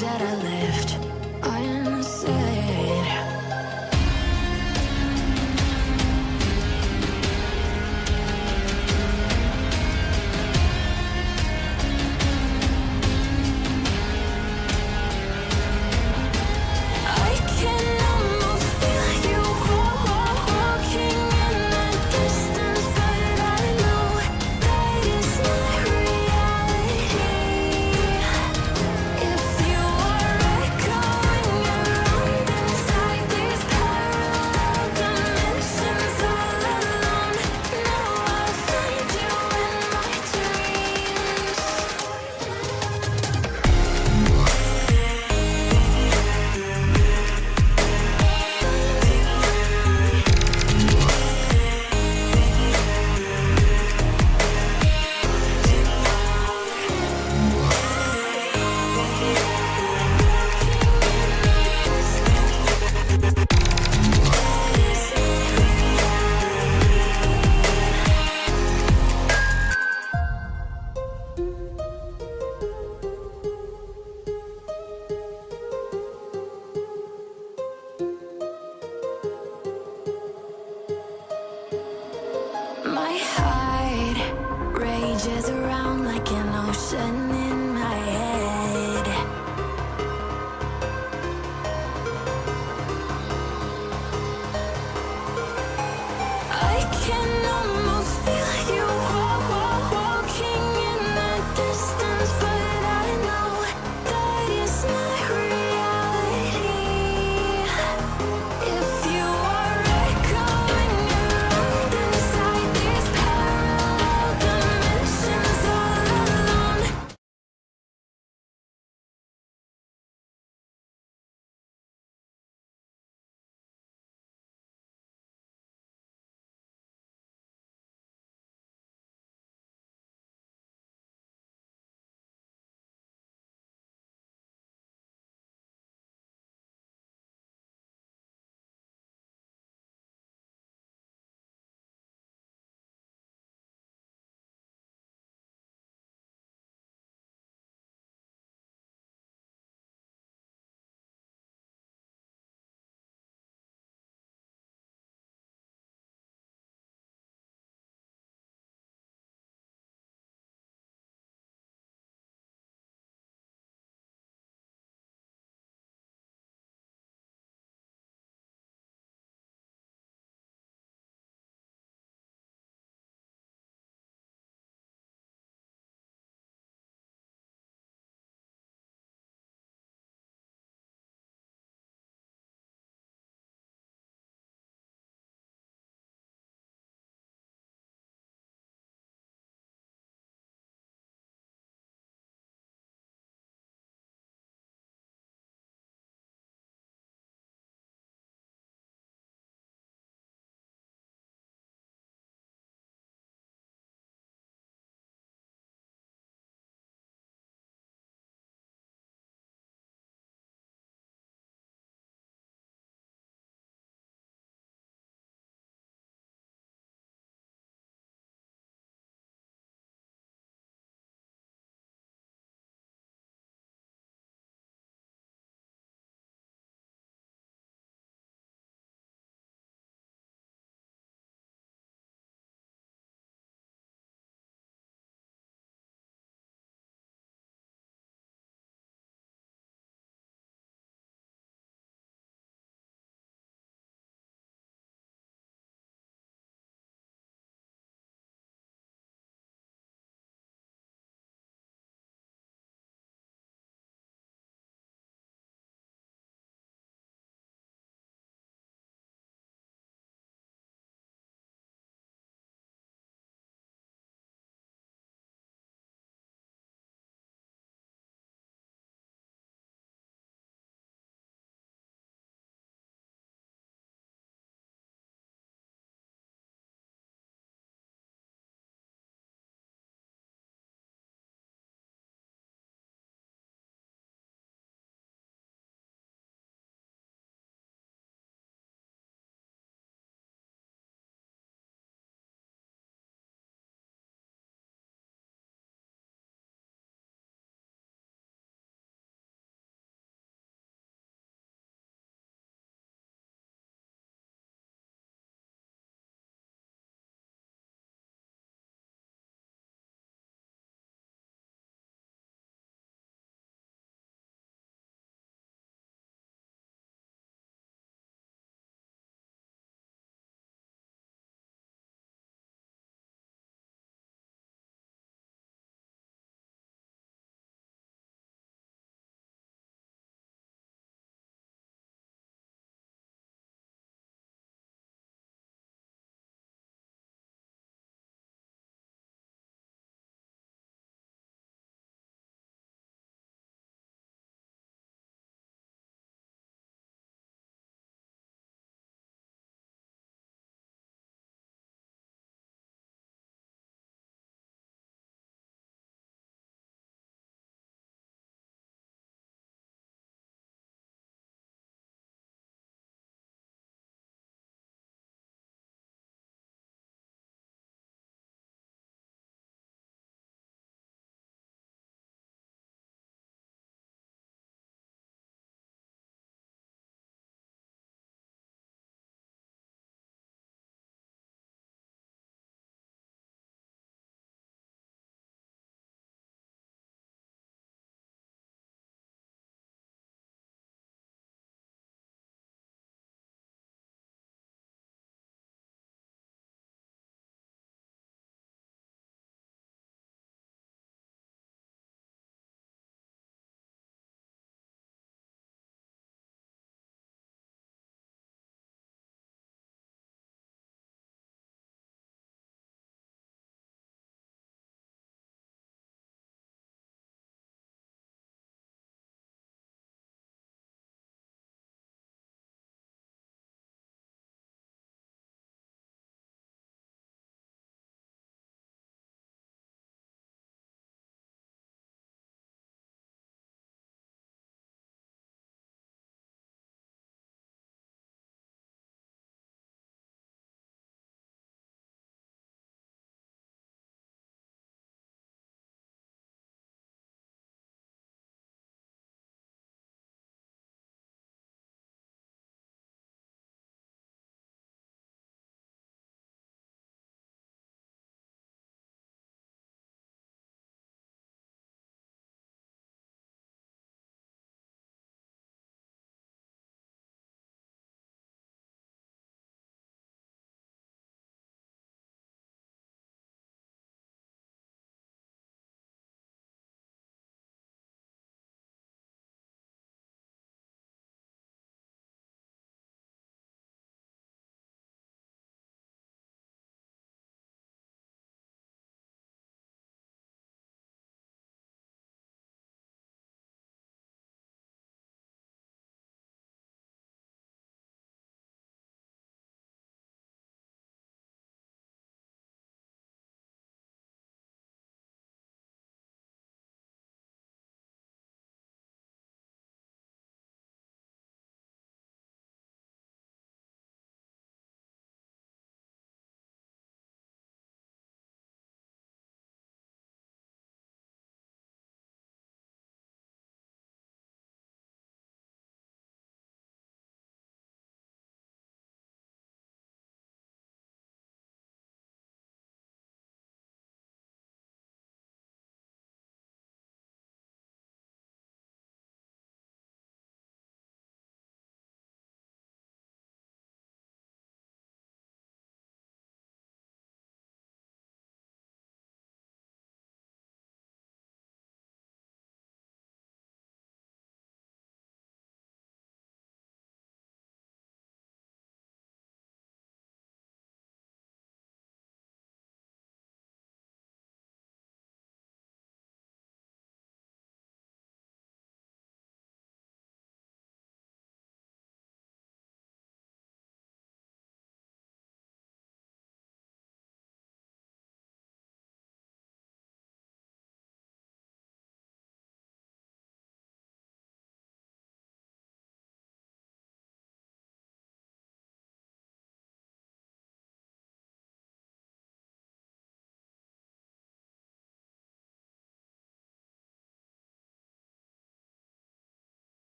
tears that I left unsaid. I can almost feel you walking in the distance, but I know that it's not reality. If you are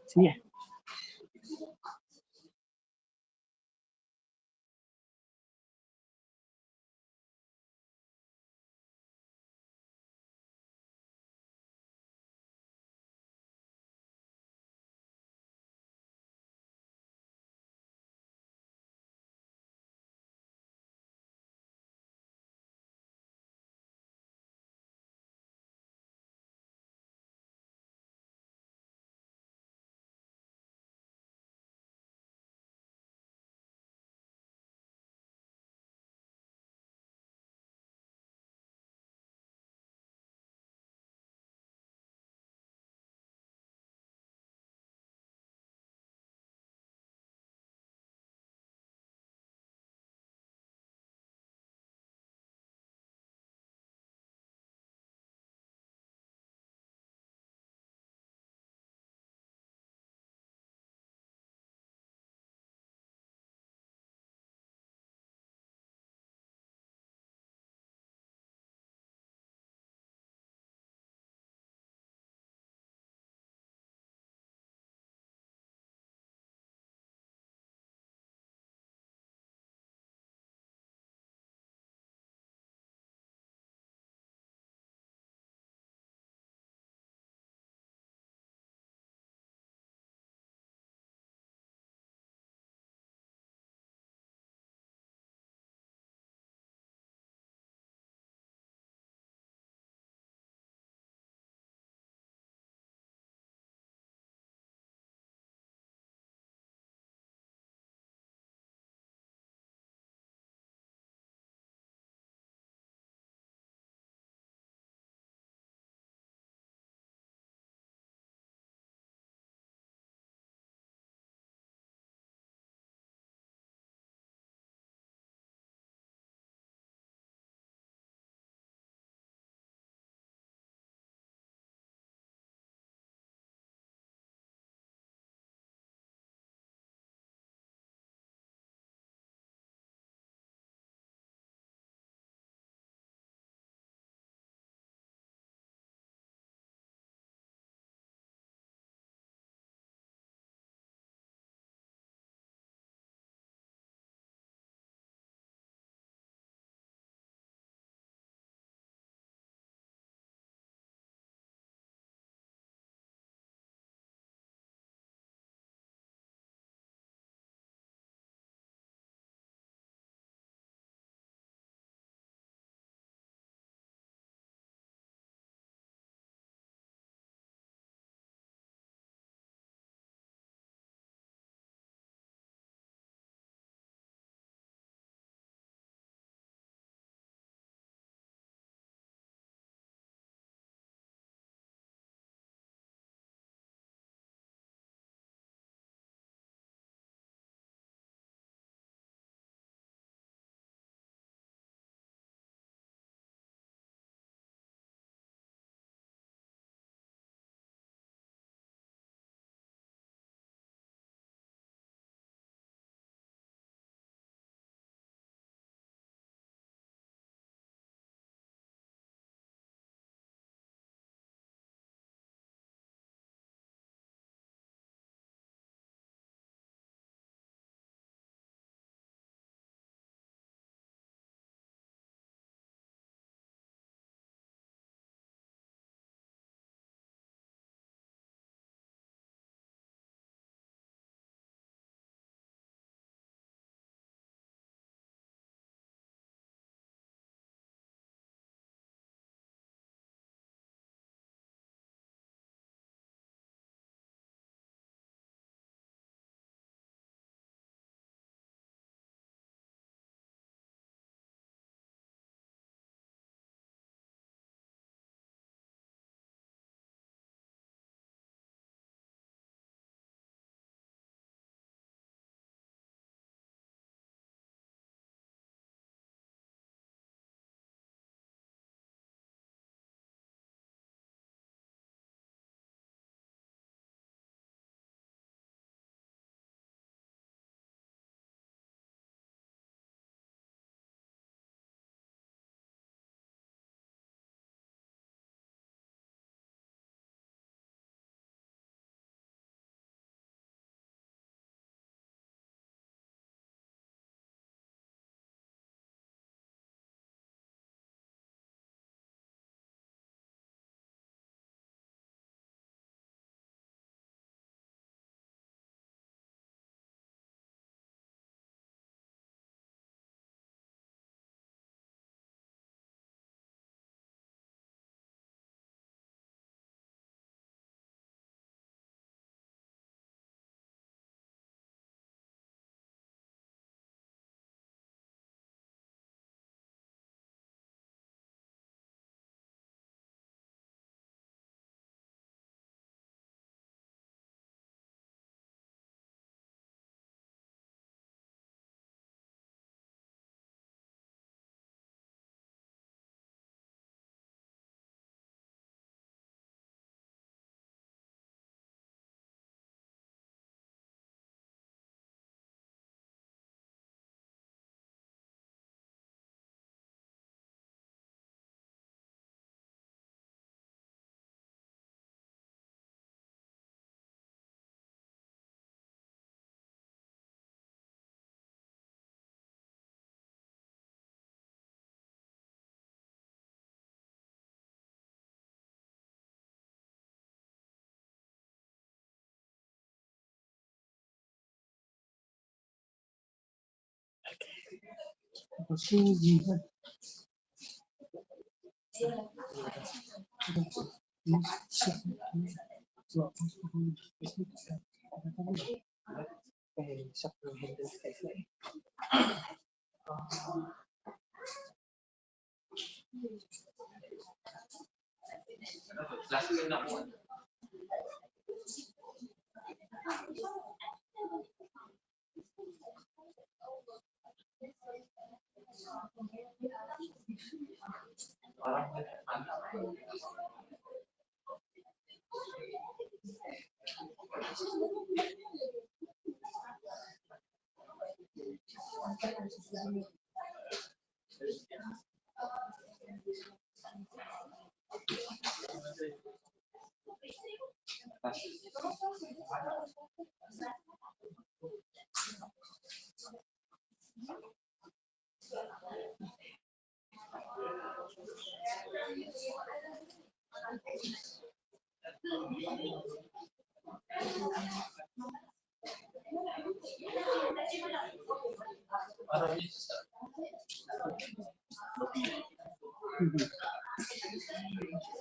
Sini.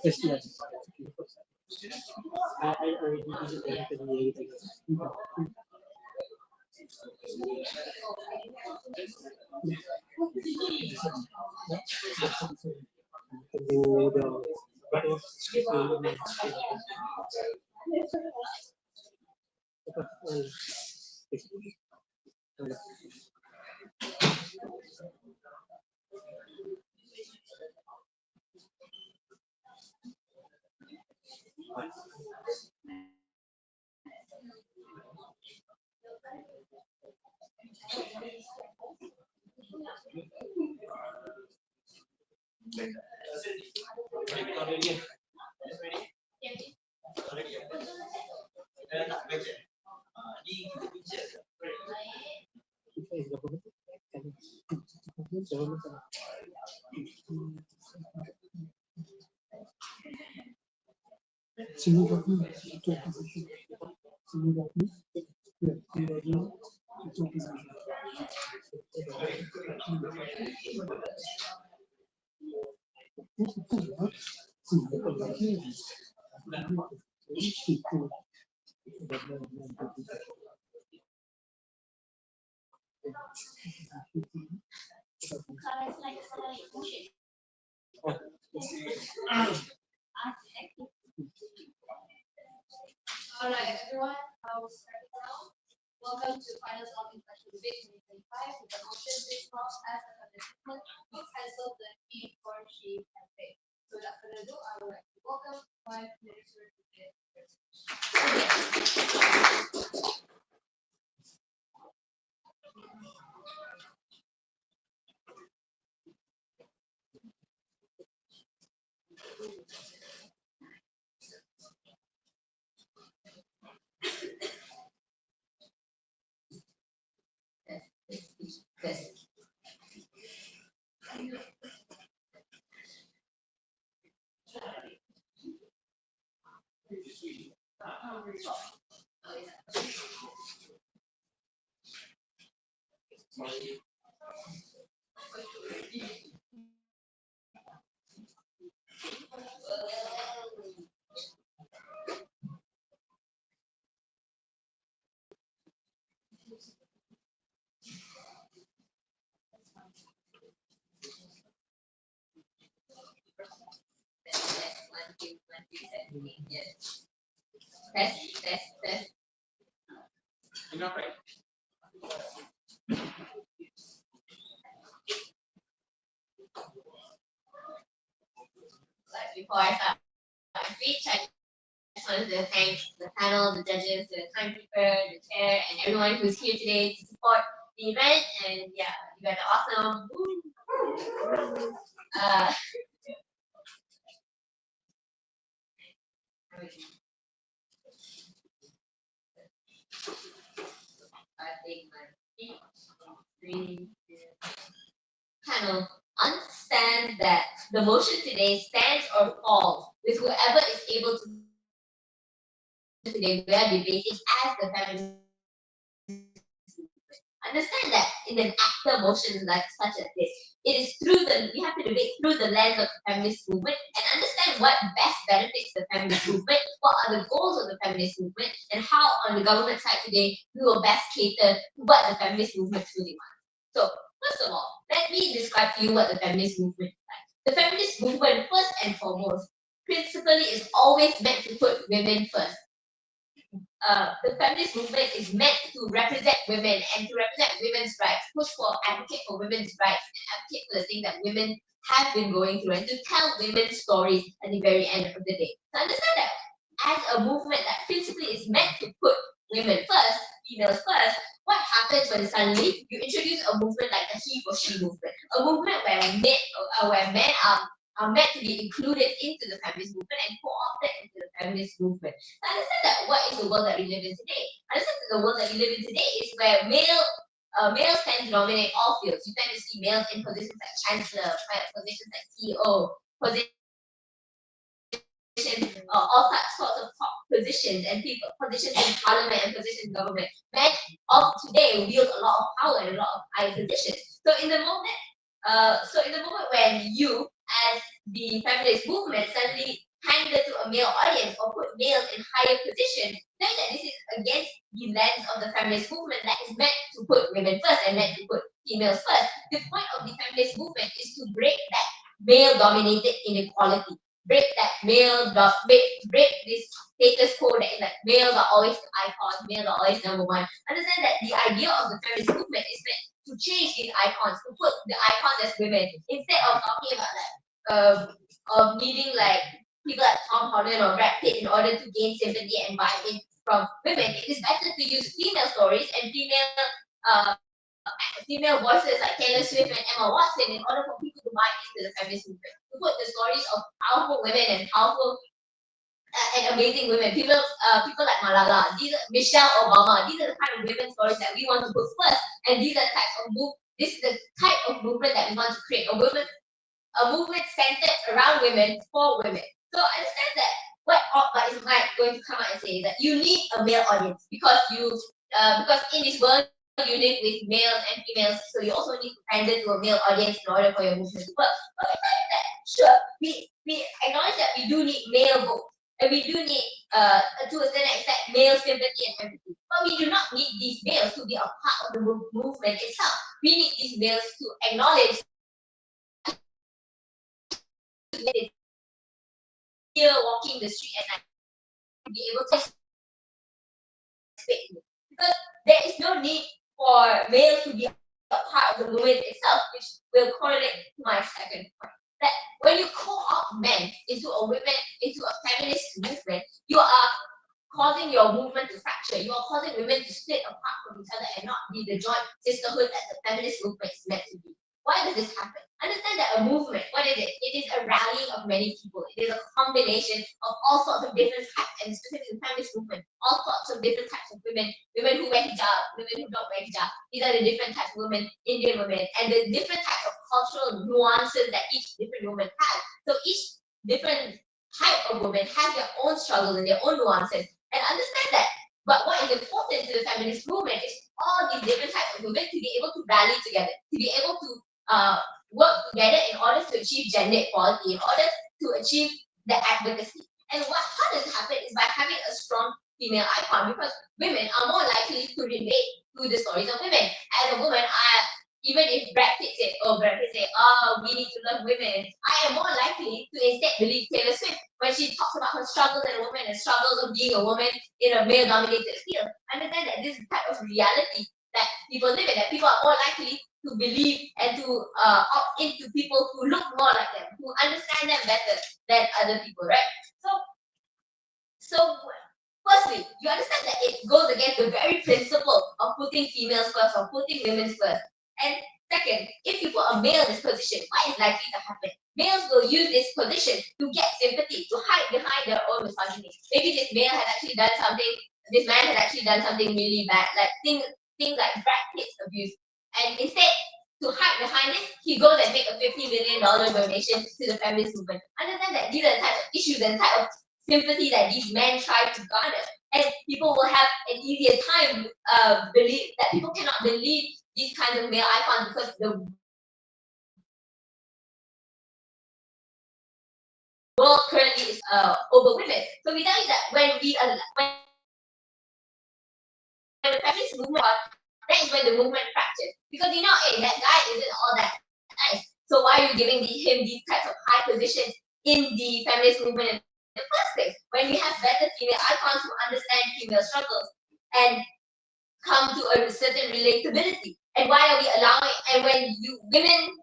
Yes, yes. I already visited the Before I start my speech, I just wanted to thank the panel, the judges, the timekeeper, the chair, and everyone who's here today to support the event. And yeah, you guys are awesome. Uh, I think my screen panel understand that the motion today stands or falls with whoever is able to today we are debating as the family. Understand that in an actor motion like such as this, it is through we have to debate through the lens of the feminist movement and understand what best benefits the feminist movement, what are the goals of the feminist movement, and how on the government side today we will best cater to what the feminist movement truly wants. So first of all, let me describe to you what the feminist movement is like. The feminist movement, first and foremost, principally is always meant to put women first. The feminist movement is meant to represent women and to represent women's rights, push for, advocate for women's rights, and advocate for the thing that women have been going through, and to tell women's stories at the very end of the day. So understand that as a movement that principally is meant to put women first, females first, what happens when suddenly you introduce a movement like the he for she movement, a movement where men are meant to be included into the feminist movement and co-opted into the feminist movement. So understand that what is the world that we live in today? Understand that the world that we live in today is where males tend to dominate all fields. You tend to see males in positions like chancellor, positions like CEO, positions, all sorts of top positions and people, positions in parliament and positions in government. Men of today wield a lot of power and a lot of high positions. So in the moment, when you as the feminist movement suddenly pander to a male audience or put males in higher positions, knowing that this is against the lens of the feminist movement that is meant to put women first and meant to put females first. The point of the feminist movement is to break that male dominated inequality, break this status quo that is like males are always the icons, males are always number one. Understand that the idea of the feminist movement is meant to change these icons, to put the icons as women, instead of talking about of needing like people like Tom Holland or Brad Pitt in order to gain sympathy and buy-in from women. It is better to use female stories and female voices like Taylor Swift and Emma Watson in order for people to buy into the feminist movement. To put the stories of powerful women and powerful and amazing women, people like Malala, Michelle Obama. These are the kind of women stories that we want to put first, and these are the types of This is the type of movement that we want to create. A movement centered around women for women. So understand that what Oprah is going to come out and say is that you need a male audience because in this world you live with males and females, so you also need to pander to a male audience in order for your movement to work. But we tell you that sure, we acknowledge that we do need male votes. And we do need, to a certain extent, male sympathy and empathy. But we do not need these males to be a part of the movement itself. We need these males to acknowledge here walking the street at night to be able to speak. Because there is no need for males to be a part of the movement itself, which will correlate to my second point. That when you co-opt men into a feminist movement, you are causing your movement to fracture. You are causing women to split apart from each other and not be the joint sisterhood that the feminist movement is meant to be. Why does this happen? Understand that a movement, what is it? It is a rallying of many people. It is a combination of all sorts of different types, and specifically in the feminist movement, all sorts of different types of women who wear hijab, women who don't wear hijab. These are the different types of women, Indian women, and the different types of cultural nuances that each different woman has. So each different type of woman has their own struggles and their own nuances. And understand that. But what is important to the feminist movement is all these different types of women to be able to rally together, to be able to work together in order to achieve gender equality, in order to achieve the advocacy. And how does it happen is by having a strong female icon, because women are more likely to relate to the stories of women. As a woman, even if Brad Pitt said, we need to love women, I am more likely to instead believe Taylor Swift when she talks about her struggles as a woman and struggles of being a woman in a male-dominated field. Understand that this is the type of reality that people live in, that people are more likely to believe and to opt into people who look more like them, who understand them better than other people, right? So firstly, you understand that it goes against the very principle of putting females first or putting women first. And second, if you put a male in this position, what is likely to happen? Males will use this position to get sympathy, to hide behind their own misogyny. Maybe this man has actually done something really bad, like things like Brad Pitt's abuse. And instead, to hide behind this, he goes and make a $50 million donation to the feminist movement. Understand that these are the types of issues and type of sympathy that these men try to garner. and people will have an easier time believe that people cannot believe these kinds of male icons because the world currently is over women. So we tell you that when the feminist movement, that is when the movement fractured. Because hey, that guy isn't all that nice. So why are you giving him these types of high positions in the feminist movement in the first place? When we have better female icons who understand female struggles and come to a certain relatability. And why are we allowing? And when women,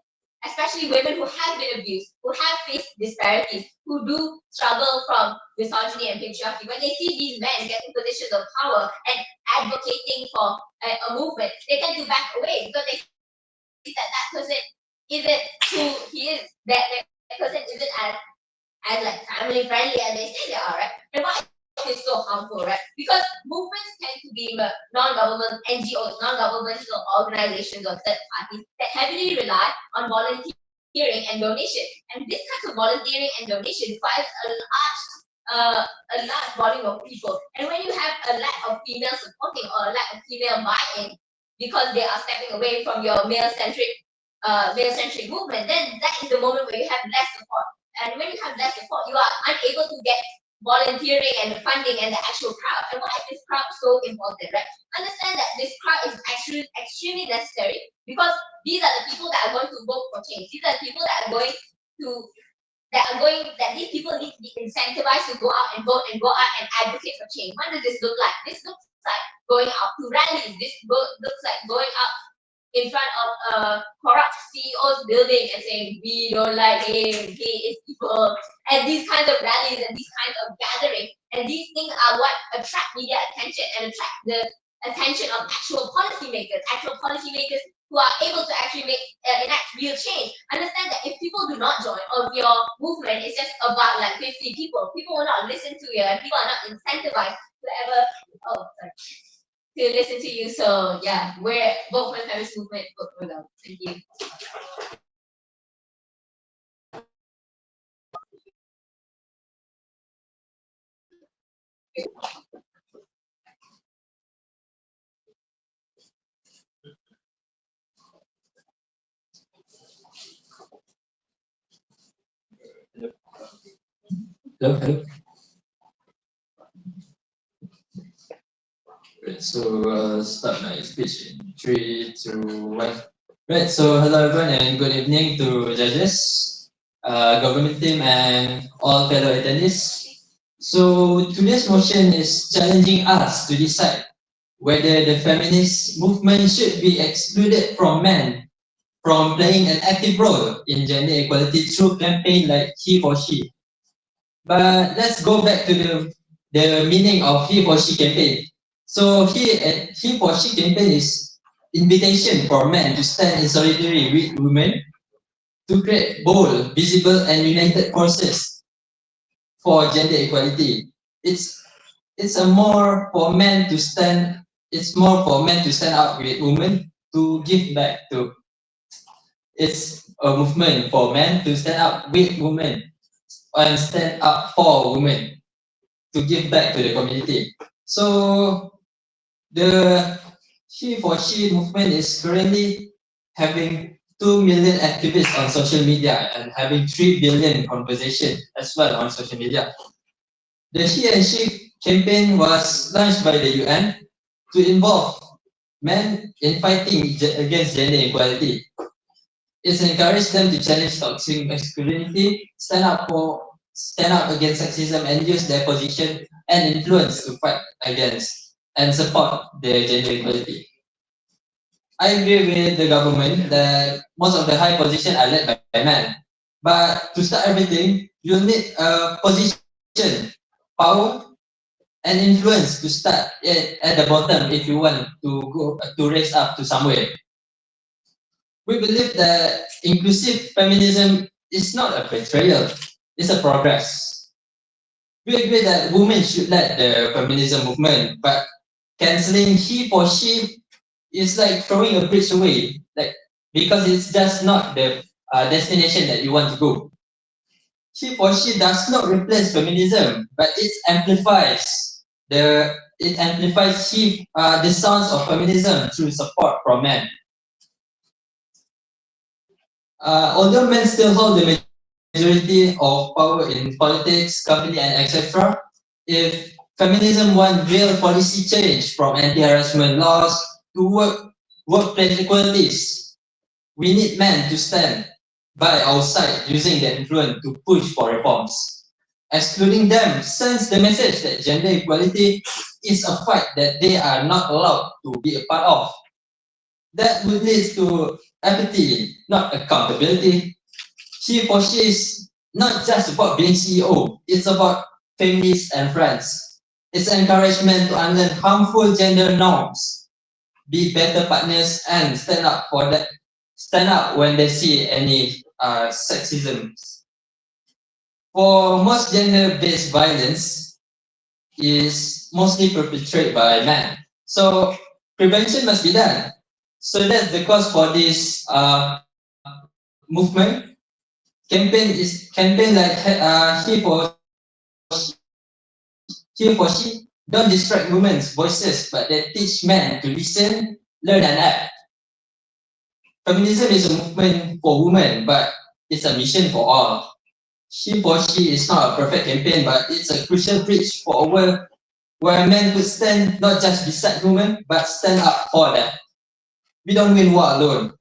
especially women who have been abused, who have faced disparities, who do struggle from misogyny and patriarchy, when they see these men getting positions of power and advocating for a movement, they tend to back away because they see that person isn't who he is, that person isn't as like family friendly as they say they are, right? And why is so harmful, right? Because movements tend to be non-government NGOs, non-governmental organizations or third parties that heavily rely on volunteering and donation. And this kind of volunteering and donation requires a large volume of people. And when you have a lack of female supporting or a lack of female buy-in because they are stepping away from your male-centric movement, then that is the moment where you have less support. And when you have less support, you are unable to get volunteering and the funding and the actual crowd. And why is this crowd so important, right? Understand that this crowd is actually extremely necessary because these are the people that are going to vote for change. These are the people that these people need to be incentivized to go out and vote and go out and advocate for change. What does this look like? This looks like going out to rallies. This looks like going out in front of corrupt CEO's building and saying, we don't like him, he is evil, and these kinds of rallies and these kinds of gatherings. And these things are what attract media attention and attract the attention of actual policymakers who are able to actually enact real change. Understand that if people do not join, or if your movement is just about like 50 people, people will not listen to you, and people are not incentivized to ever, to listen to you. So yeah, we're both my feminist movement book for them. Thank you. Hello, hello. Right, so start my speech in 3, 2, 1. Right, so hello everyone and good evening to judges, government team and all fellow attendees. So today's motion is challenging us to decide whether the feminist movement should be excluded from men from playing an active role in gender equality through campaign like He for She. But let's go back to the meaning of He for She campaign. So He for She campaign is invitation for men to stand in solidarity with women to create bold, visible, and united forces for gender equality. It's more for men to stand out with women to give back to. It's a movement for men to stand up with women and stand up for women to give back to the community. So the He for She movement is currently having 2 million activists on social media and having 3 billion conversations as well on social media. The He and She campaign was launched by the UN to involve men in fighting against gender equality. It encouraged them to challenge toxic masculinity, stand up against sexism, and use their position and influence to fight against and support the gender equality. I agree with the government that most of the high positions are led by men. But to start everything, you'll need a position, power, and influence to start at the bottom if you want to raise up to somewhere. We believe that inclusive feminism is not a betrayal, it's a progress. We agree that women should lead the feminism movement, but cancelling He for She is like throwing a bridge away, because it's just not the destination that you want to go. He for She does not replace feminism, but it amplifies It amplifies the sounds of feminism through support from men. Although men still hold the majority of power in politics, company, and etc., if feminism wants real policy change from anti-harassment laws to workplace equalities, we need men to stand by our side using their influence to push for reforms. Excluding them sends the message that gender equality is a fight that they are not allowed to be a part of. That would lead to apathy, not accountability. He for she is not just about being CEO, it's about families and friends. It's encouragement to unlearn harmful gender norms, be better partners, and stand up for that. Stand up when they see any sexism. For most gender-based violence is mostly perpetrated by men. So prevention must be done. So that's the cause for this movement. Campaign like he for she don't distract women's voices, but they teach men to listen, learn, and act. Feminism is a movement for women, but it's a mission for all. She for she is not a perfect campaign, but it's a crucial bridge for a world where men could stand not just beside women, but stand up for them. We don't win war alone.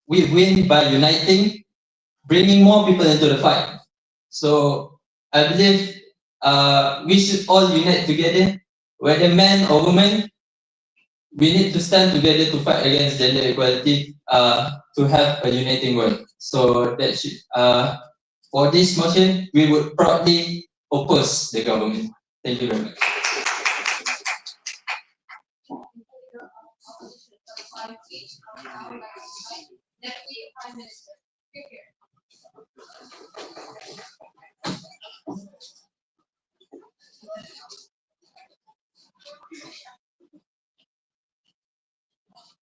We win by uniting, bringing more people into the fight. So I believe we should all unite together, whether men or women. We need to stand together to fight against gender equality to have a uniting world. So that should for this motion, we would proudly oppose the government. Thank you very much. Deputy Prime Minister. Here.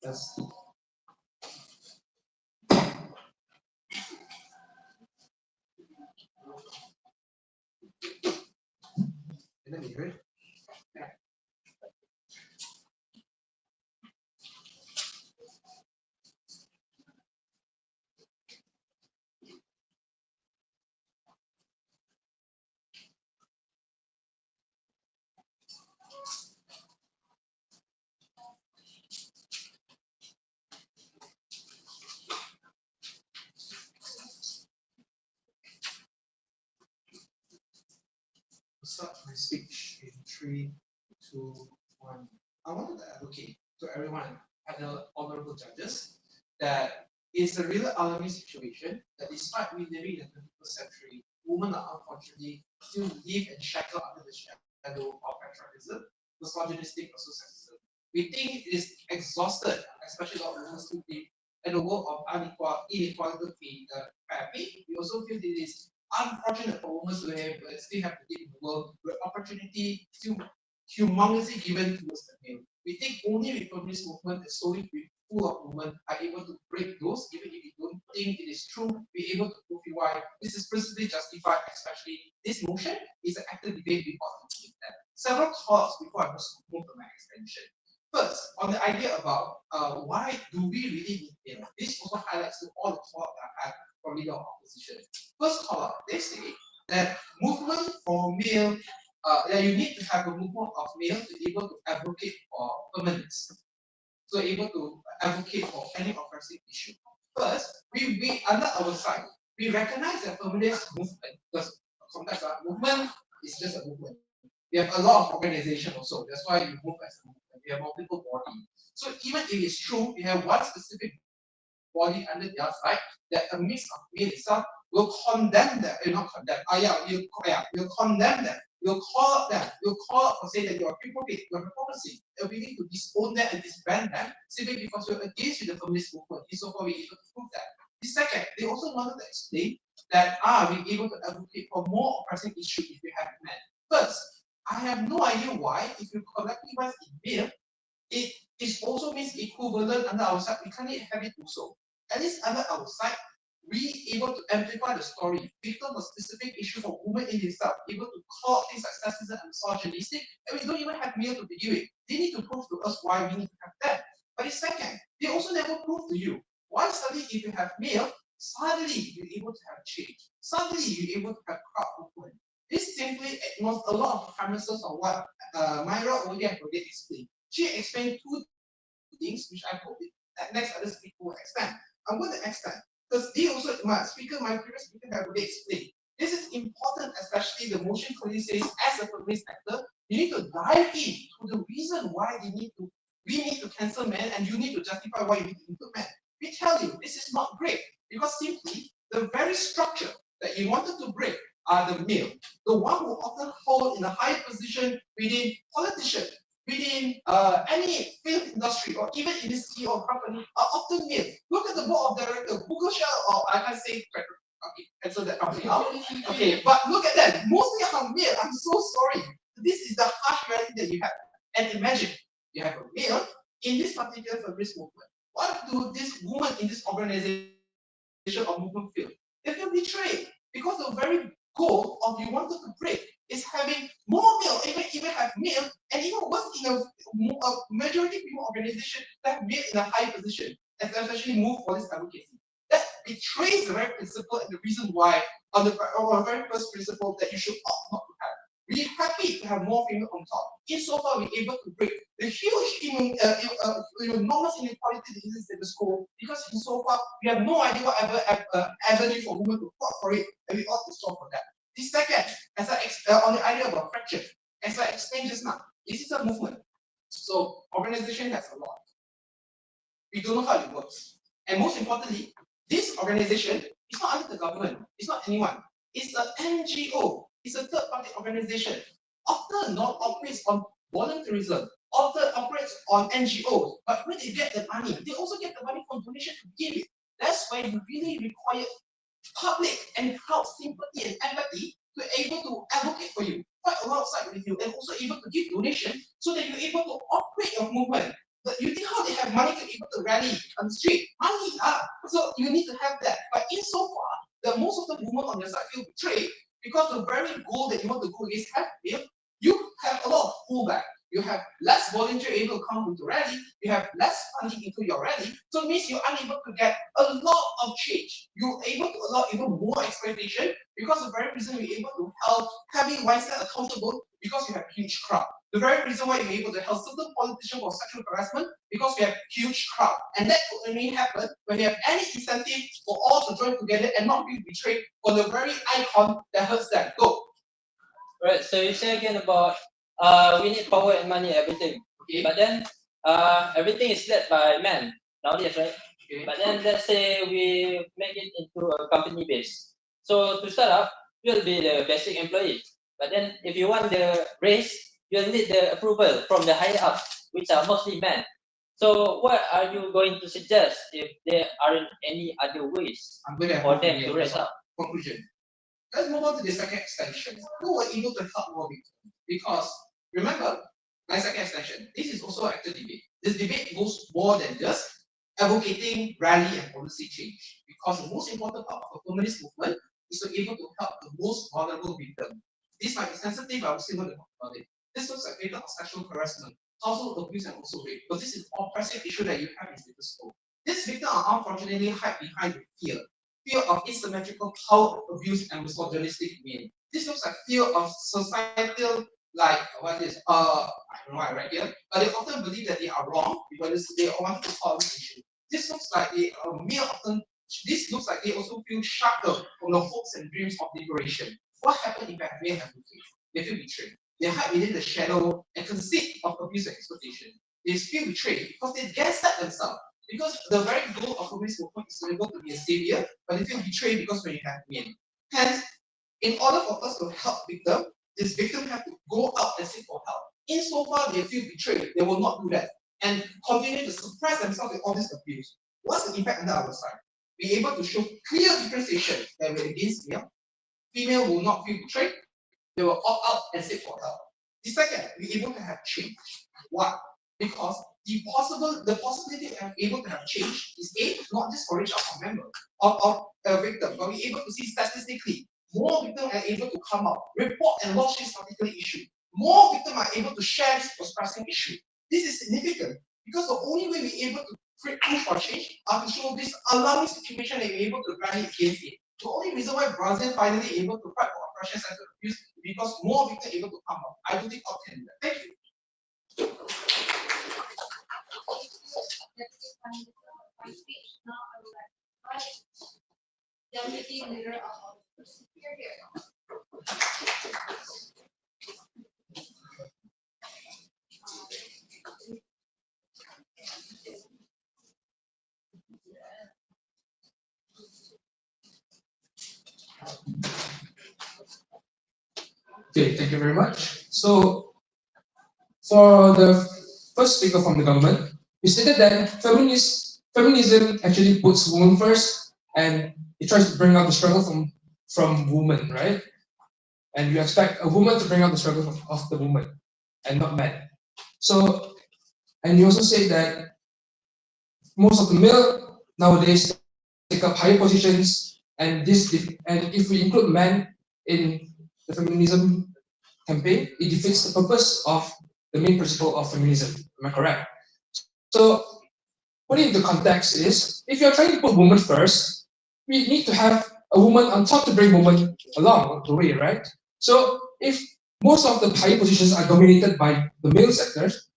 Yes. Let me hear it. Start my speech in 3, 2, 1. I wanted to advocate to everyone and the honorable judges that it's a really alarming situation that despite we living in the 21st century, women are unfortunately still live and shackle under the shadow of patriarchism, misogynistic or sexism. We think it is exhausted, especially our women still live in a world of inequality pay. We also feel it is unfortunate for women to still have to live in a world where opportunity still humongously given towards the male. We think only with feminist movement is solely full of women are able to break those, even if we don't think it is true, we're able to prove why this is principally justified, especially this motion is an active debate before that. Several thoughts before I move to my extension. First, on the idea about why do we really need male? This also highlights to all the thought that I had from leader of opposition. First call out, they say that movement for male, that you need to have a movement of male to be able to advocate for permanence. So able to advocate for any oppressive issue. First, we under our side, we recognize that feminist movement, because sometimes our movement is just a movement. We have a lot of organization also. That's why we move as a movement. We have multiple bodies. So even if it's true, we have one specific body under their side that a mix of male itself will condemn them, not condemn. We'll condemn them. We'll call out them. We'll call out for saying that you're hypocrite, you're hypocrisy. And we need to disown them and disband them simply because we're against the feminist movement. And so far, we're able to prove that. The second, they also wanted to explain that we're able to advocate for more oppressive issues if we have men. First, I have no idea why, if you collectivize in male, it also means equivalent under our side. We can't have it also. At least under our side, we able to amplify the story, victim of specific issue for women in themselves, able to call things like sexism and misogynistic, and we don't even have male to begin with. They need to prove to us why we need to have that. But the second, they also never prove to you why suddenly if you have male, suddenly you're able to have change. Suddenly you're able to have crowd movement. This simply ignores a lot of the premises of what Myra Olia explained. She explained two things which I hope that next other speaker will extend. I'm going to extend because they also my previous speaker have already explained. This is important, especially the motion clearly says as a feminist actor, you need to dive in to the reason why we need to cancel men and you need to justify why you need to include men. We tell you this is not great because simply the very structure that you wanted to break are the male, the one who often hold in a high position within politicians, within any film industry or even in the CEO of company are often male. Look at the board of directors, Google Shell, or I can't say, okay, cancel that company out. Okay, but look at that, mostly are male. I'm so sorry. This is the harsh reality that you have. And imagine you have a male in this particular feminist movement. What do this woman in this organization or movement feel? They feel betrayed because the very goal of you wanted to break is having more male, even have male, and even worse in a majority female organization that have male in a high position, especially move for this advocacy. That betrays the very principle and the reason why, on the very first principle that you should opt not to have. We're happy to have more female on top. Insofar we're able to break the huge enormous inequality that exists in the school because insofar we have no idea whatever avenue for women to fought for it, and we ought to solve for that. The second, as on the idea about fracture, as I explained just now, this is a movement. So organization has a lot. We don't know how it works. And most importantly, this organization is not under the government, it's not anyone. It's an NGO, it's a third-party organization. Often not operates on voluntarism, often operates on NGOs, but when they get the money, they also get the money from donation to give it. That's why you really require public and crowd sympathy and empathy to be able to advocate for you, fight alongside with you, and also able to give donation so that you're able to operate your movement. But you think how they have money to be able to rally on the street? Money, so you need to have that. But insofar that most of the movement on your side feel betrayed because the very goal that you want to go against have failed, you have a lot of pullback. You have less volunteer able to come into rally, you have less funding into your rally, so it means you're unable to get a lot of change. You're able to allow even more exploitation because the very reason you're able to help having Weinstein accountable because you have huge crowd. The very reason why you're able to help certain politicians for sexual harassment because we have huge crowd. And that could only happen when you have any incentive for all to join together and not be betrayed for the very icon that hurts them. Go. Right, so you say again about we need power and money, everything. Okay. But then everything is led by men nowadays, right? Okay. But then let's say we make it into a company base. So to start up, you'll be the basic employee. But then if you want the raise, you'll need the approval from the higher up, which are mostly men. So what are you going to suggest if there aren't any other ways I'm going to for them to raise up? conclusion. Let's move on to the second extension. Who were able to help more victims? Because remember, my second extension, this is also active debate. This debate goes more than just advocating rally and policy change. Because the most important part of a feminist movement is to be able to help the most vulnerable victim. This might be sensitive, I will still want to talk about it. This looks like victim of sexual harassment, household abuse, and also rape. But this is an oppressive issue that you have in the school. These victims are unfortunately hide behind fear. Fear of asymmetrical power abuse and misogynistic men. This looks like fear of societal, like what is I don't know what I read here, but they often believe that they are wrong because they want to solve this issue. This looks like they this looks like they also feel shattered from the hopes and dreams of liberation. What happened if men have to face? They feel betrayed. They hide within the shadow and conceit of abuse and exploitation. They feel betrayed because they gaslight themselves. Because the very goal of feminist movement is to be able to be a savior, but they feel betrayed because when you have men. Hence, in order for us to help victim, this victim have to go out and seek for help. Insofar they feel betrayed, they will not do that and continue to suppress themselves with all this abuse. What's the impact on our side? Be able to show clear differentiation that we're against male. Female will not feel betrayed, they will opt out and seek for help. The second, be able to have change. Why? Because the possibility of able to have change is A, not just for each of our member, or victim, but we're able to see statistically more victims are able to come out, report and lodge this particular issue. More victims are able to share this pressing issue. This is significant because the only way we're able to push for change are to show this alarming situation and we're able to rally against it. The only reason why Brazil finally able to fight for oppression and abuse is because more victims able to come out. I don't think out can do that. Thank you. Deputy Prime Minister of my speech. Now I would like to invite Deputy Leader of Opposition here. Okay, thank you very much. So, for the first speaker from the government, he stated that feminism actually puts women first, and it tries to bring out the struggle from women, right? And you expect a woman to bring out the struggle of the woman, and not men. So, and you also say that most of the male nowadays take up higher positions, and if we include men in the feminism campaign, it defeats the purpose of the main principle of feminism. Am I correct? So, putting the context is, if you're trying to put women first, we need to have a woman on top to bring women along the way, right? So, if most of the higher positions are dominated by the male sectors,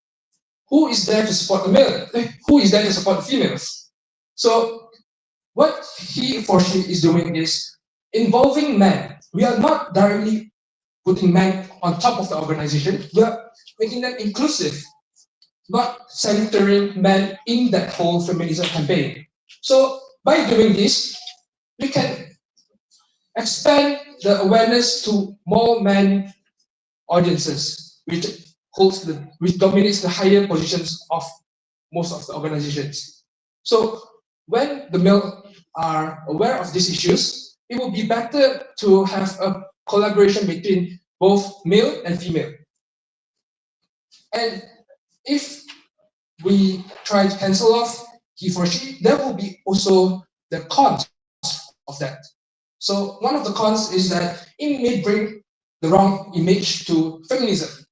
who is there to support the male? Who is there to support the females? So, what he or she is doing is involving men. We are not directly putting men on top of the organization. We are making them inclusive, not centering men in that whole feminism campaign. So by doing this, we can expand the awareness to more men audiences, which dominates the higher positions of most of the organizations. So when the male are aware of these issues, it will be better to have a collaboration between both male and female. And if we try to cancel off he for she, there will be also the cons of that. So one of the cons is that it may bring the wrong image to feminism,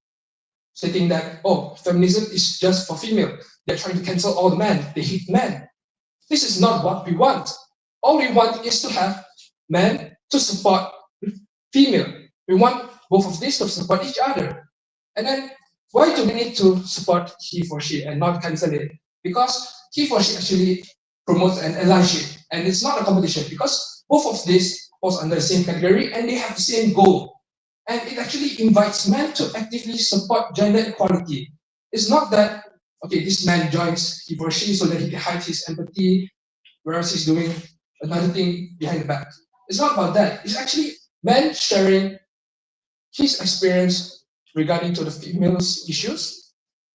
stating that, oh, feminism is just for female. They're trying to cancel all the men. They hate men. This is not what we want. All we want is to have men to support female. We want both of these to support each other. And then why do we need to support he for she and not cancel it? Because he for she actually promotes an allyship, and it's not a competition because both of these falls under the same category and they have the same goal. And it actually invites men to actively support gender equality. It's not that, okay, this man joins he for she so that he can hide his empathy, whereas he's doing another thing behind the back. It's not about that. It's actually men sharing his experience regarding to the females' issues,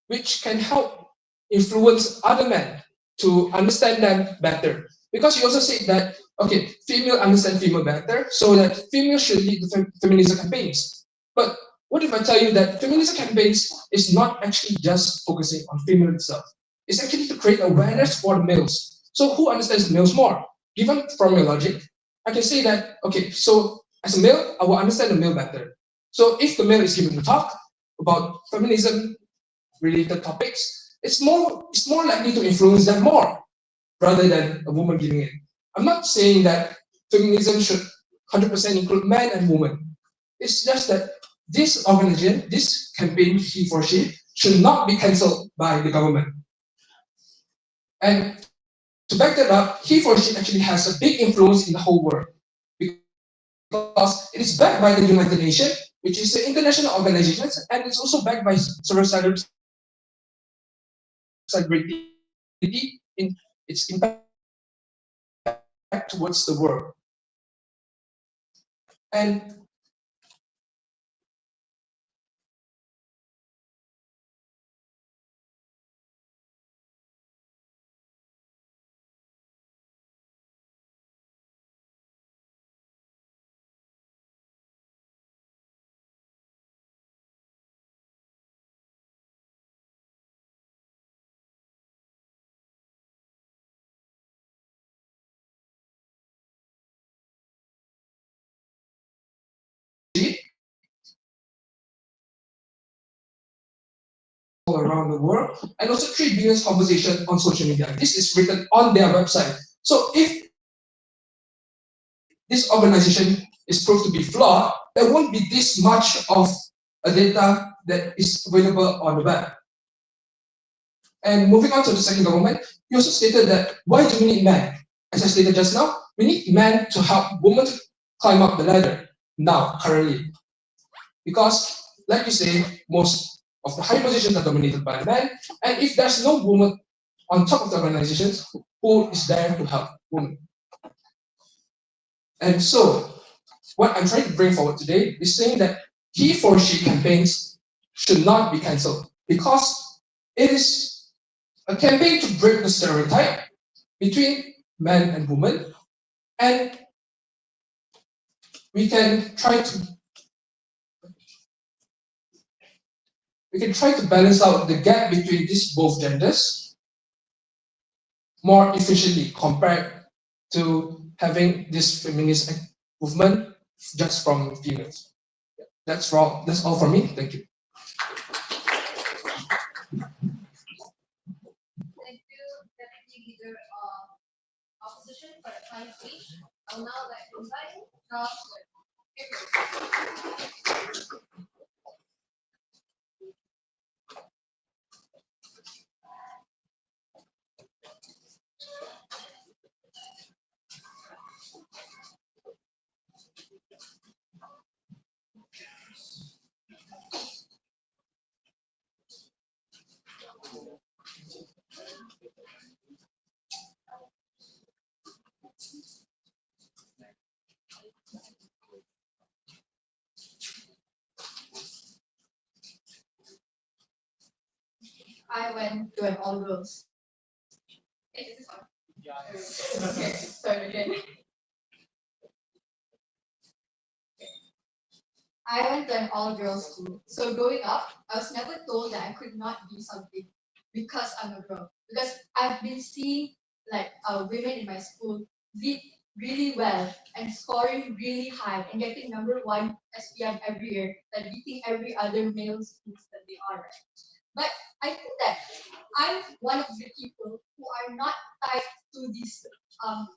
which can help influence other men to understand them better. Because you also say that, okay, female understand female better, so that females should lead the feminism campaigns. But what if I tell you that feminism campaigns is not actually just focusing on female itself? It's actually to create awareness for the males. So who understands the males more? Given from your logic, I can say that, okay, so as a male, I will understand the male better. So if the male is giving a talk about feminism related topics, it's more likely to influence them more rather than a woman giving it. I'm not saying that feminism should 100% include men and women. It's just that this organization, this campaign, he for she, should not be cancelled by the government. And to back that up, he for she actually has a big influence in the whole world because it is backed by the United Nations, which is an international organization, and it's also backed by several cybersecurity in its impact towards the world. And all around the world, and also 3 billion conversation on social media. This is written on their website. So if this organization is proved to be flawed, there won't be this much of a data that is available on the web. And moving on to the second government, he also stated that why do we need men? As I stated just now, we need men to help women to climb up the ladder now, currently. Because, like you say, most of the high positions are dominated by men, and if there's no woman on top of the organizations, who is there to help women? And so, what I'm trying to bring forward today is saying that he for she campaigns should not be cancelled because it is a campaign to break the stereotype between man and woman, and we can try to balance out the gap between these both genders more efficiently compared to having this feminist movement just from females. That's all. That's all from me. Thank you. Thank you, Deputy Leader of Opposition, for the kind speech. I will now like to invite Charles. I went to an all girls. Hey, is this on? Yeah. Okay, start again. I went to an all girls school. So growing up, I was never told that I could not do something because I'm a girl. Because I've been seeing like women in my school did really well and scoring really high and getting #1 SPM every year, like beating every other male schools that they are. But I think that I'm one of the people who are not tied to this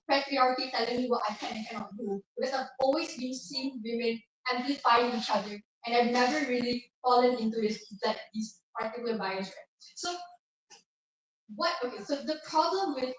patriarchy telling me what I can and cannot do. Because I've always been seeing women amplifying each other, and I've never really fallen into this particular bias. Right? So what? Okay, so the problem with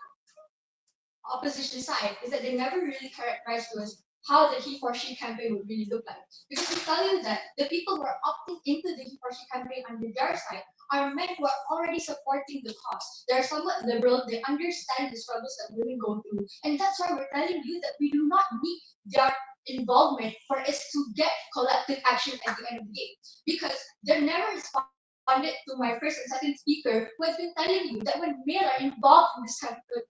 opposition side is that they never really characterize to us how the he for she campaign would really look like. Because we tell you that the people who are opting into the he for she campaign on the their side are men who are already supporting the cause. They're somewhat liberal, they understand the struggles that women go through. And that's why we're telling you that we do not need their involvement for us to get collective action at the end of the day. Because they're never responded to my first and second speaker who has been telling you that when male are involved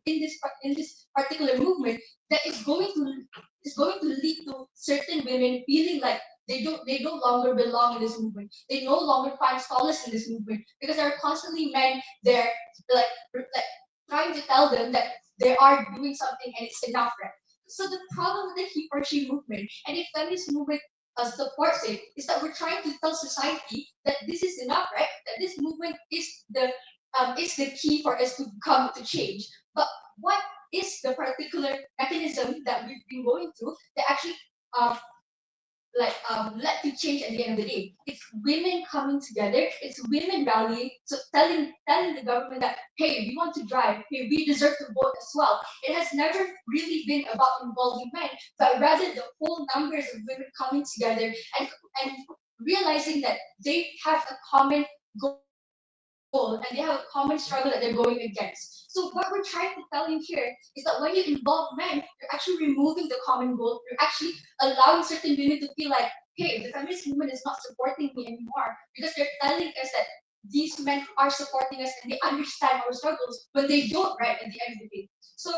in this particular movement, that is going to lead to certain women feeling like they no longer belong in this movement. They no longer find solace in this movement because there are constantly men there like trying to tell them that they are doing something and it's enough, right? So the problem with the he or she movement and the feminist movement supports it is that we're trying to tell society that this is enough, right? That this movement is the key for us to come to change. But what is the particular mechanism that we've been going through that actually led to change at the end of the day? It's women coming together. It's women rallying, so telling the government that hey, we want to drive. Hey, we deserve to vote as well. It has never really been about involving men, but rather the whole numbers of women coming together and realizing that they have a common goal and they have a common struggle that they're going against. So what we're trying to tell you here is that when you involve men, you're actually removing the common goal. You're actually allowing certain women to feel like, hey, the feminist movement is not supporting me anymore because they're telling us that these men are supporting us and they understand our struggles when they don't, right, at the end of the day. So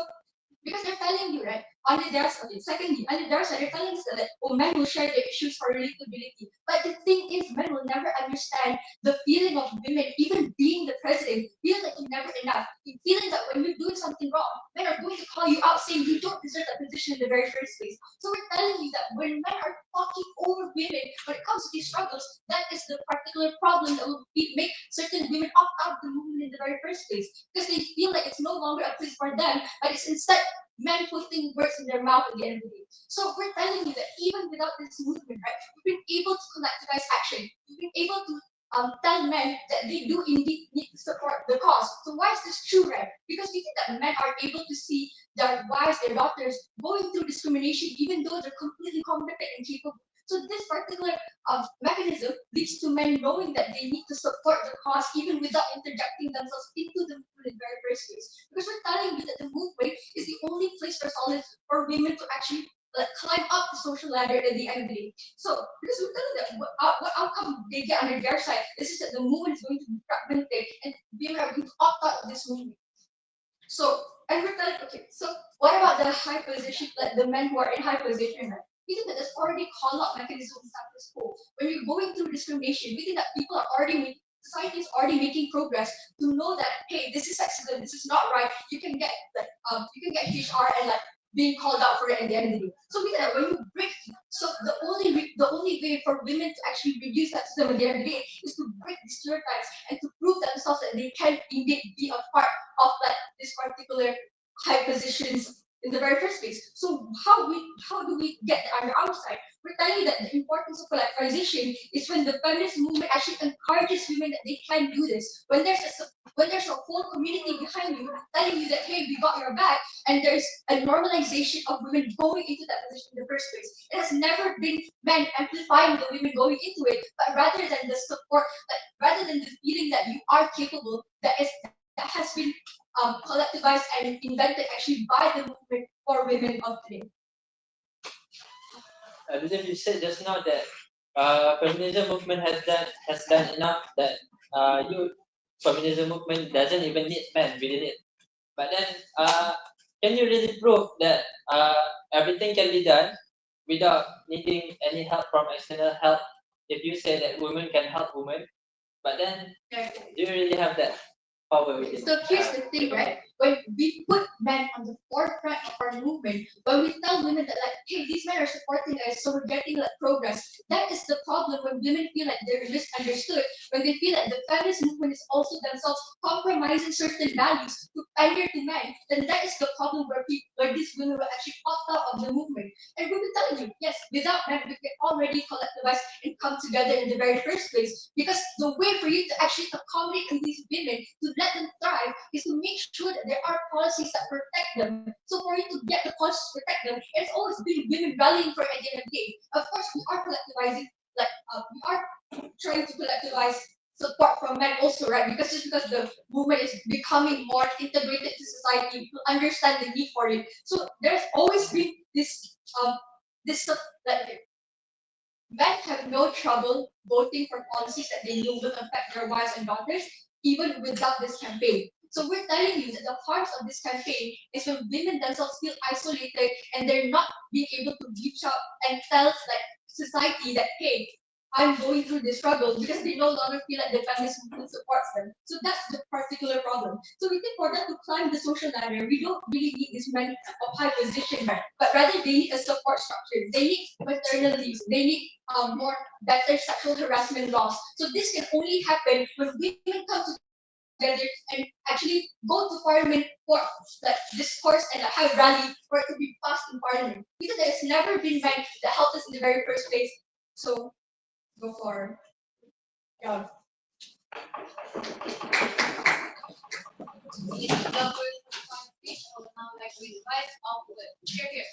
because they're telling you, right, on the their side, secondly, on the their side, they're telling us that men will share their issues for relatability. But the thing is, men will never understand the feeling of women, even being the president, feeling like you're never enough. Feeling that when you're doing something wrong, men are going to call you out saying you don't deserve that position in the very first place. So we're telling you that when men are talking over women when it comes to these struggles, that is the particular problem that will make certain women opt out of the movement in the very first place because they feel like it's no longer a place for them, but it's instead men putting words in their mouth at the end of the day. So we're telling you that even without this movement, right, we've been able to collectivize action. We've been able to tell men that they do indeed need to support the cause. So why is this true, right? Because we think that men are able to see their wives, their daughters going through discrimination, even though they're completely competent and capable. So this particular mechanism leads to men knowing that they need to support the cause even without interjecting themselves into the movement in the very first place. Because we're telling you that the movement is the only place for women to actually climb up the social ladder at the end of the day. So, because we're telling them what outcome they get on their side, is just that the movement is going to be fragmented and women are going to opt out of this movement. So, and we're telling, okay, so what about the high position, like the men who are in high position, right? We think that there's already call-out mechanism in status quo. When you're going through discrimination, we think that people are already society is already making progress to know that hey, this is sexism, this is not right. You can get HR and being called out for it at the end of the day. So we think that when you break, so the only way for women to actually reduce sexism at the end of the day is to break the stereotypes and to prove themselves that they can indeed be a part of this particular high positions in the very first place. So how do we get on our side? We're telling you that the importance of collectivization is when the feminist movement actually encourages women that they can do this. When there's a whole community behind you telling you that hey, we got your back, and there's a normalization of women going into that position in the first place. It has never been men amplifying the women going into it, but rather than the support, rather than the feeling that you are capable, that has been collectivized and invented actually by the movement for women of today. I believe you said just now that feminism movement has done enough that feminism movement doesn't even need men within it. But then can you really prove that everything can be done without needing any help from external help? If you say that women can help women, but then do you really have that power within? So here's the thing, right? When we put men on the forefront of our movement, when we tell women that hey, these men are supporting us, so we're getting progress, that is the problem when women feel like they're misunderstood, when they feel like the feminist movement is also themselves compromising certain values to pander to men, then that is the problem where these women will actually opt out of the movement. And we'll be telling you, yes, without men, we can already collectivize and come together in the very first place. Because the way for you to actually accommodate these women, to let them thrive, is to make sure that there are policies that protect them. So for you to get the policies to protect them, it's always been women rallying for it at the end of the day. Of course, we are collectivizing, we are trying to collectivize support from men also, right? Because just because the movement is becoming more integrated to society, people understand the need for it. So there's always been this men have no trouble voting for policies that they know will affect their wives and daughters, even without this campaign. So we're telling you that the heart of this campaign is when women themselves feel isolated and they're not being able to reach out and tell society that hey, I'm going through this struggle, because they no longer feel like the feminist movement supports them. So that's the particular problem. So we think for them to climb the social ladder, we don't really need this men of high position, right? But rather they need a support structure. They need maternal leaves. They need better sexual harassment laws. So this can only happen when women come together and actually go to parliament for discourse and have rally for it to be passed in parliament. Because there's never been men that helped us in the very first place. So go for yeah. These are the numbers for the speech. I would now like to read the advice of the chair here.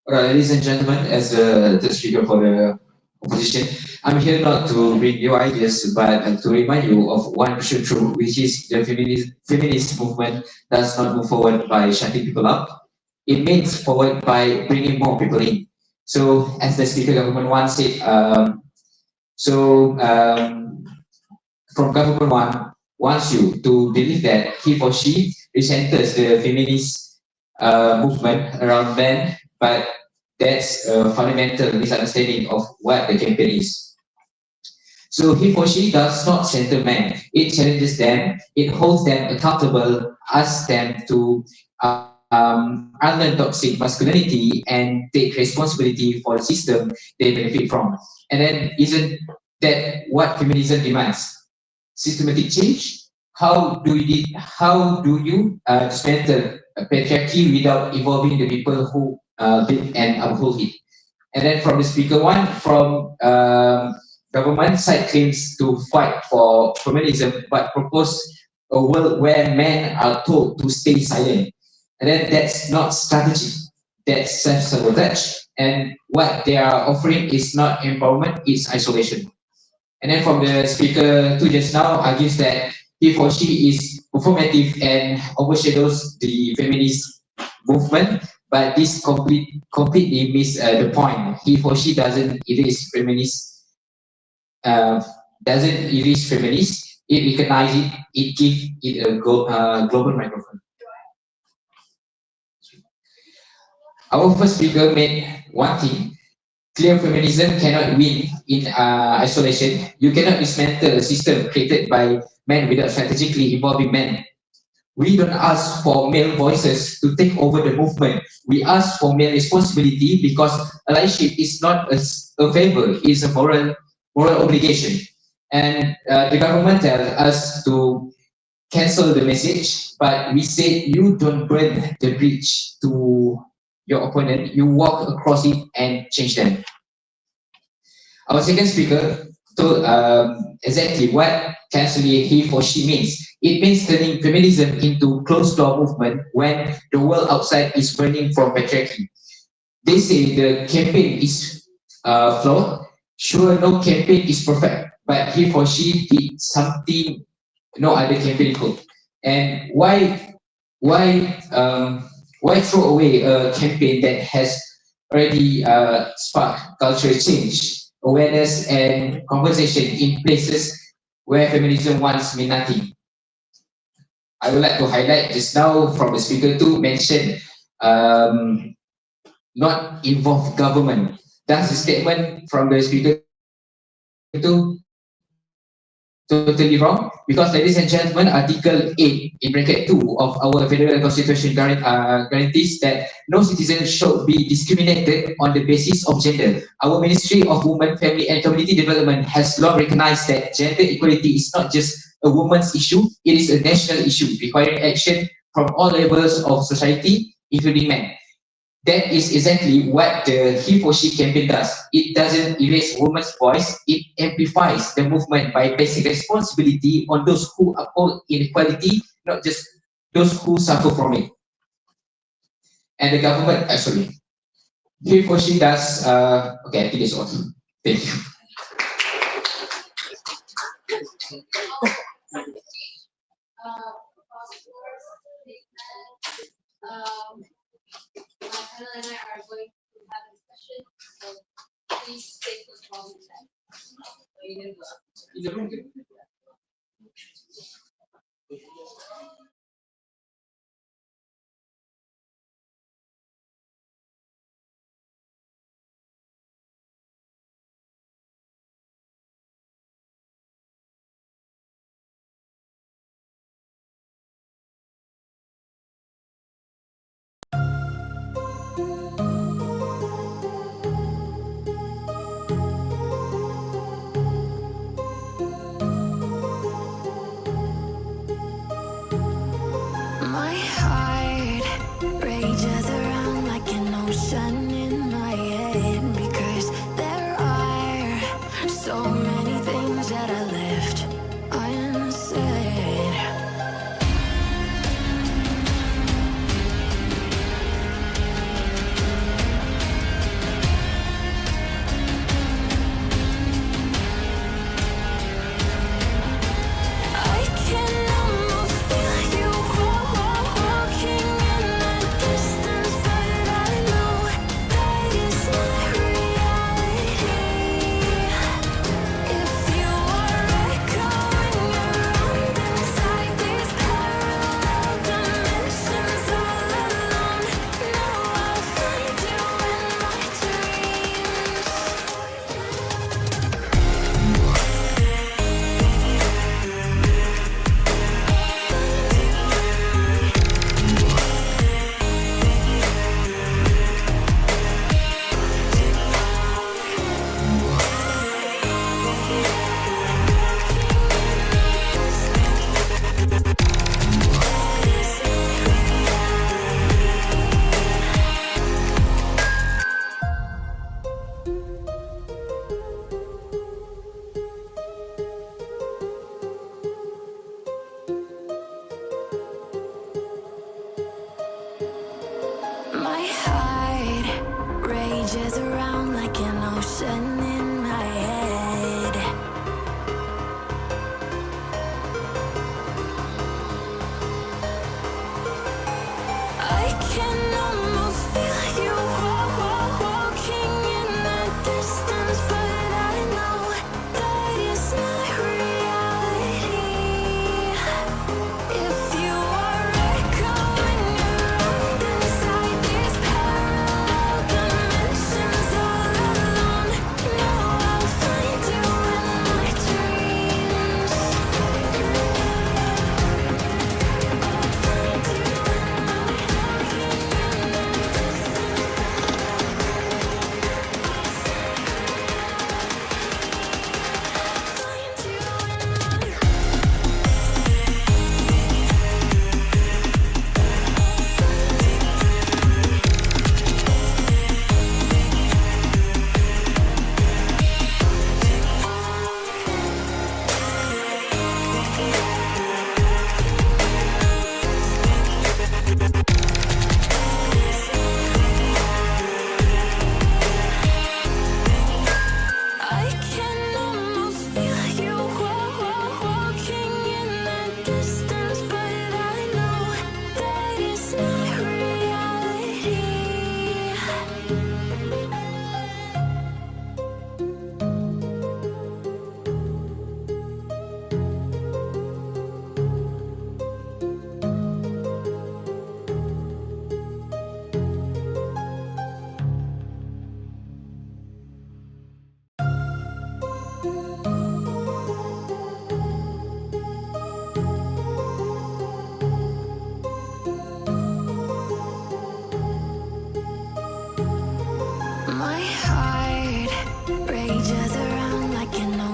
Alright, ladies and gentlemen, as the speaker for the opposition, I'm here not to bring new ideas, but to remind you of one crucial truth, which is the feminist movement does not move forward by shutting people up. It moves forward by bringing more people in. So, as the speaker government once said, from government one wants you to believe that he or she represents the feminist movement around men, but that's a fundamental misunderstanding of what the campaign is. So he or she does not center men. It challenges them, it holds them accountable, asks them to unlearn toxic masculinity and take responsibility for the system they benefit from. And then isn't that what feminism demands? Systematic change? How do you dismantle patriarchy without involving the people who build and uphold it? And then from the speaker one, from government side claims to fight for feminism, but propose a world where men are told to stay silent. And then that's not strategy, that's self-sabotage. And what they are offering is not empowerment, it's isolation. And then from the speaker two just now argues that he or she is performative and overshadows the feminist movement, but this completely miss the point. He or she doesn't erase feminist, it recognizes it gives it a global microphone. Our first speaker made one thing clear: feminism cannot win in isolation. You cannot dismantle a system created by men without strategically involving men. We don't ask for male voices to take over the movement. We ask for male responsibility because allyship is not a favor, it's a moral obligation. And the government tells us to cancel the message, but we say you don't burn the bridge to your opponent, you walk across it and change them. Our second speaker told exactly what canceling he or she means. It means turning feminism into closed door movement when the world outside is burning from patriarchy. They say the campaign is flawed. Sure, no campaign is perfect, but he or she did something no other campaign could. And why throw away a campaign that has already sparked cultural change, awareness, and conversation in places where feminism once meant nothing? I would like to highlight just now from the speaker to mention not involve government. That's the statement from the speaker to totally wrong, because ladies and gentlemen, Article 8 in bracket 2 of our federal constitution guarantees that no citizen should be discriminated on the basis of gender. Our Ministry of Women, Family and Community Development has long recognized that gender equality is not just a woman's issue, it is a national issue requiring action from all levels of society, including men. That is exactly what the he or she campaign does. It doesn't erase women's voice, it amplifies the movement by placing responsibility on those who uphold inequality, not just those who suffer from it. And the government, sorry, he or she does, okay, I think it's all. Thank you. My panel and I are going to have a discussion, so please take the call with that. My heart rages around like an ocean in my head because there are so many things that I left unsaid. I can almost feel you walking in the distance, but I know that it's not reality. If you are echoing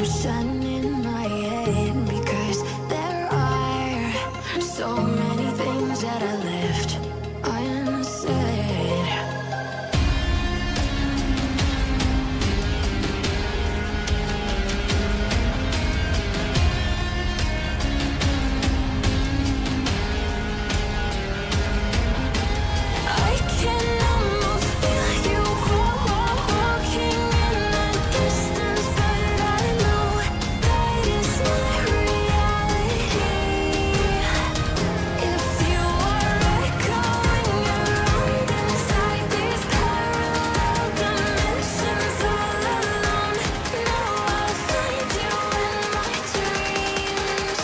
ocean in my head because there are so many things that I left unsaid. I can almost feel you walking in the distance, but I know that is not reality. If you are echoing around inside these parallel dimensions all alone, know I'll find you in my dreams.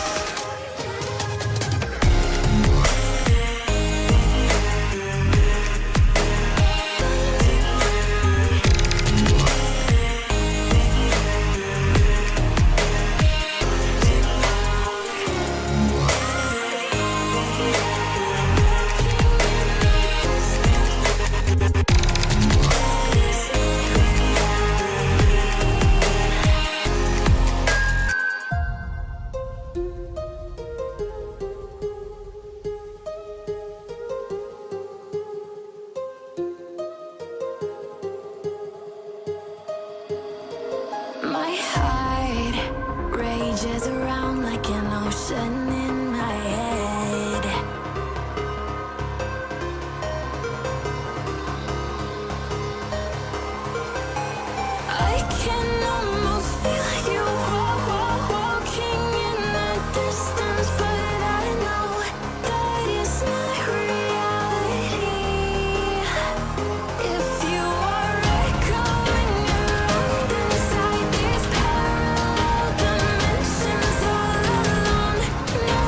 My heart rages around like an ocean in my head. I can almost feel you walking in the distance, but I know that is not reality. If you are echoing around inside these parallel dimensions all alone, know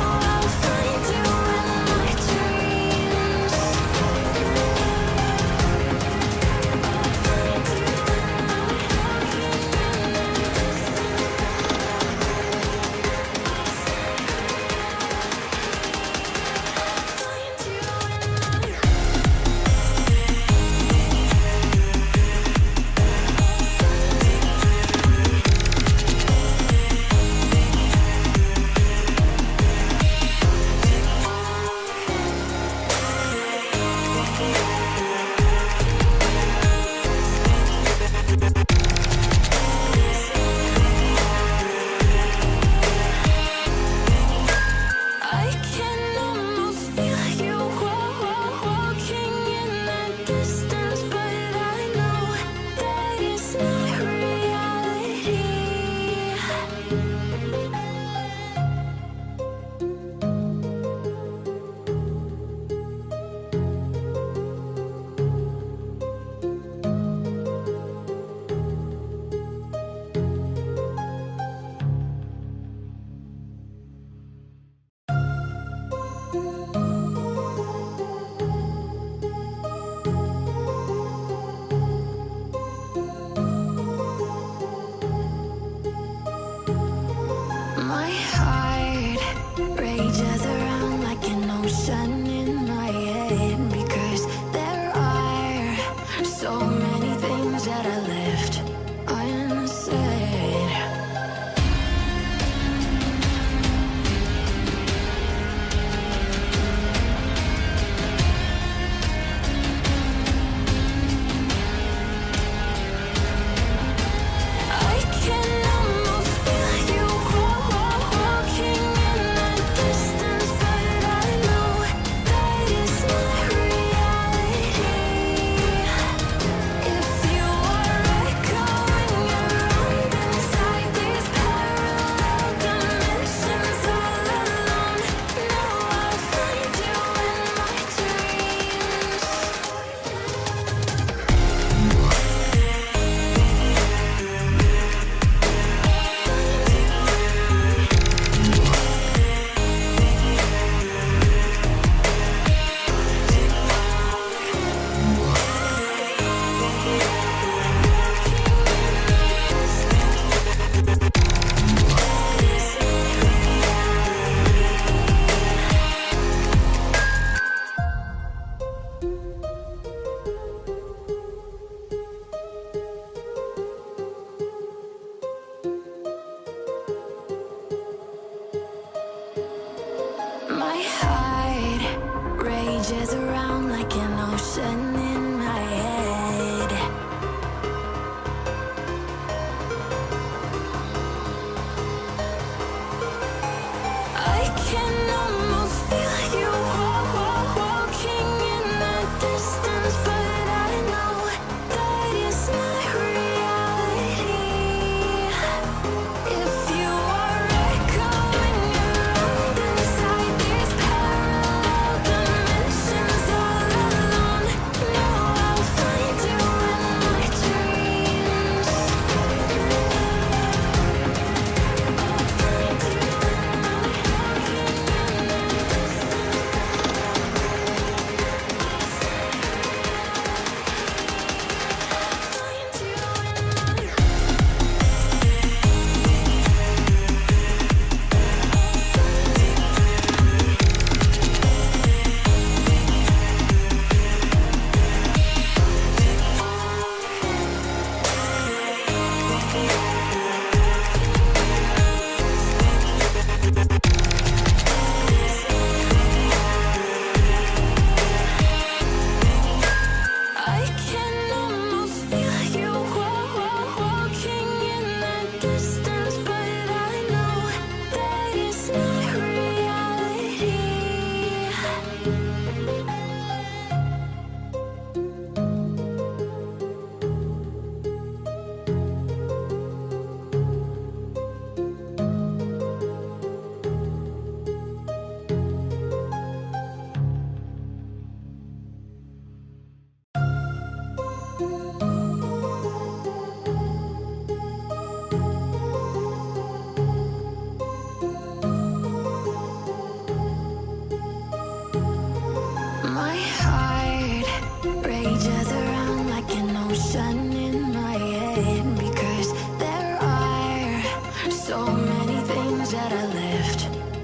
that I left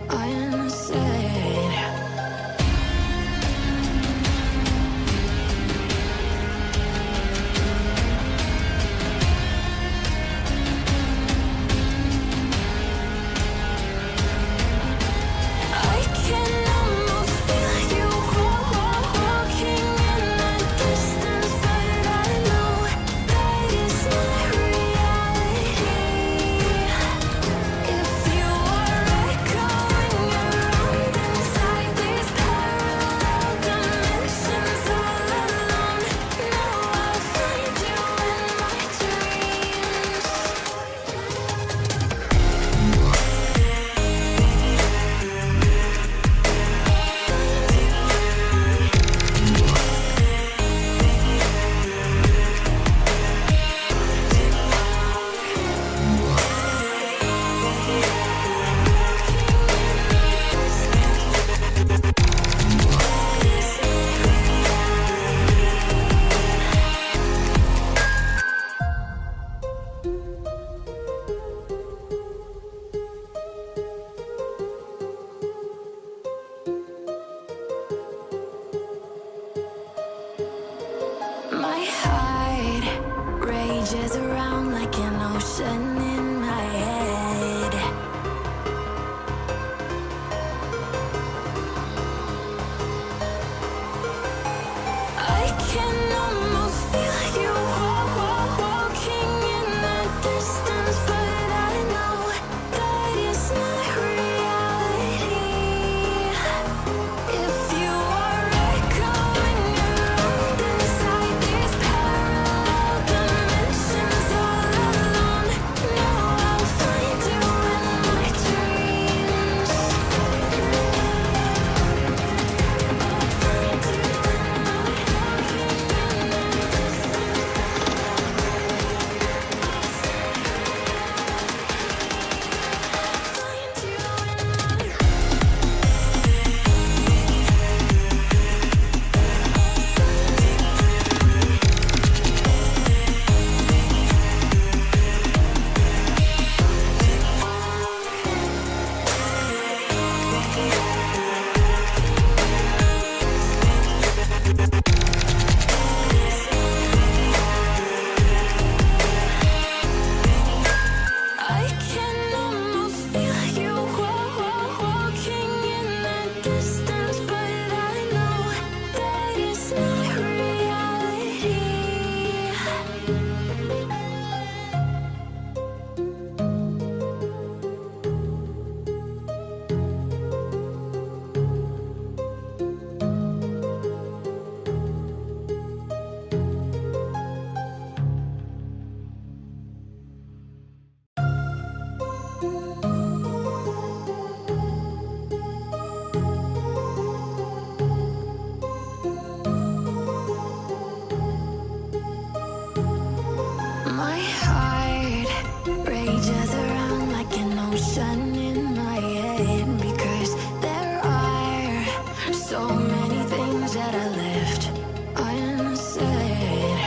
unsaid. I can almost feel you walking in the distance, but I know that is not reality. If you are echoing around inside these parallel dimensions all alone, know I'll find you in my dreams. My heart rages around like an ocean in my head. I can almost feel you walking in the distance, but I know that is not reality. If you are echoing around inside these parallel dimensions all alone, know I'll find you in my dreams. Find you in my I can almost feel you walking in the distance, but I know that is not reality. My heart rages around like an ocean in my head, because there are so many things that I left unsaid.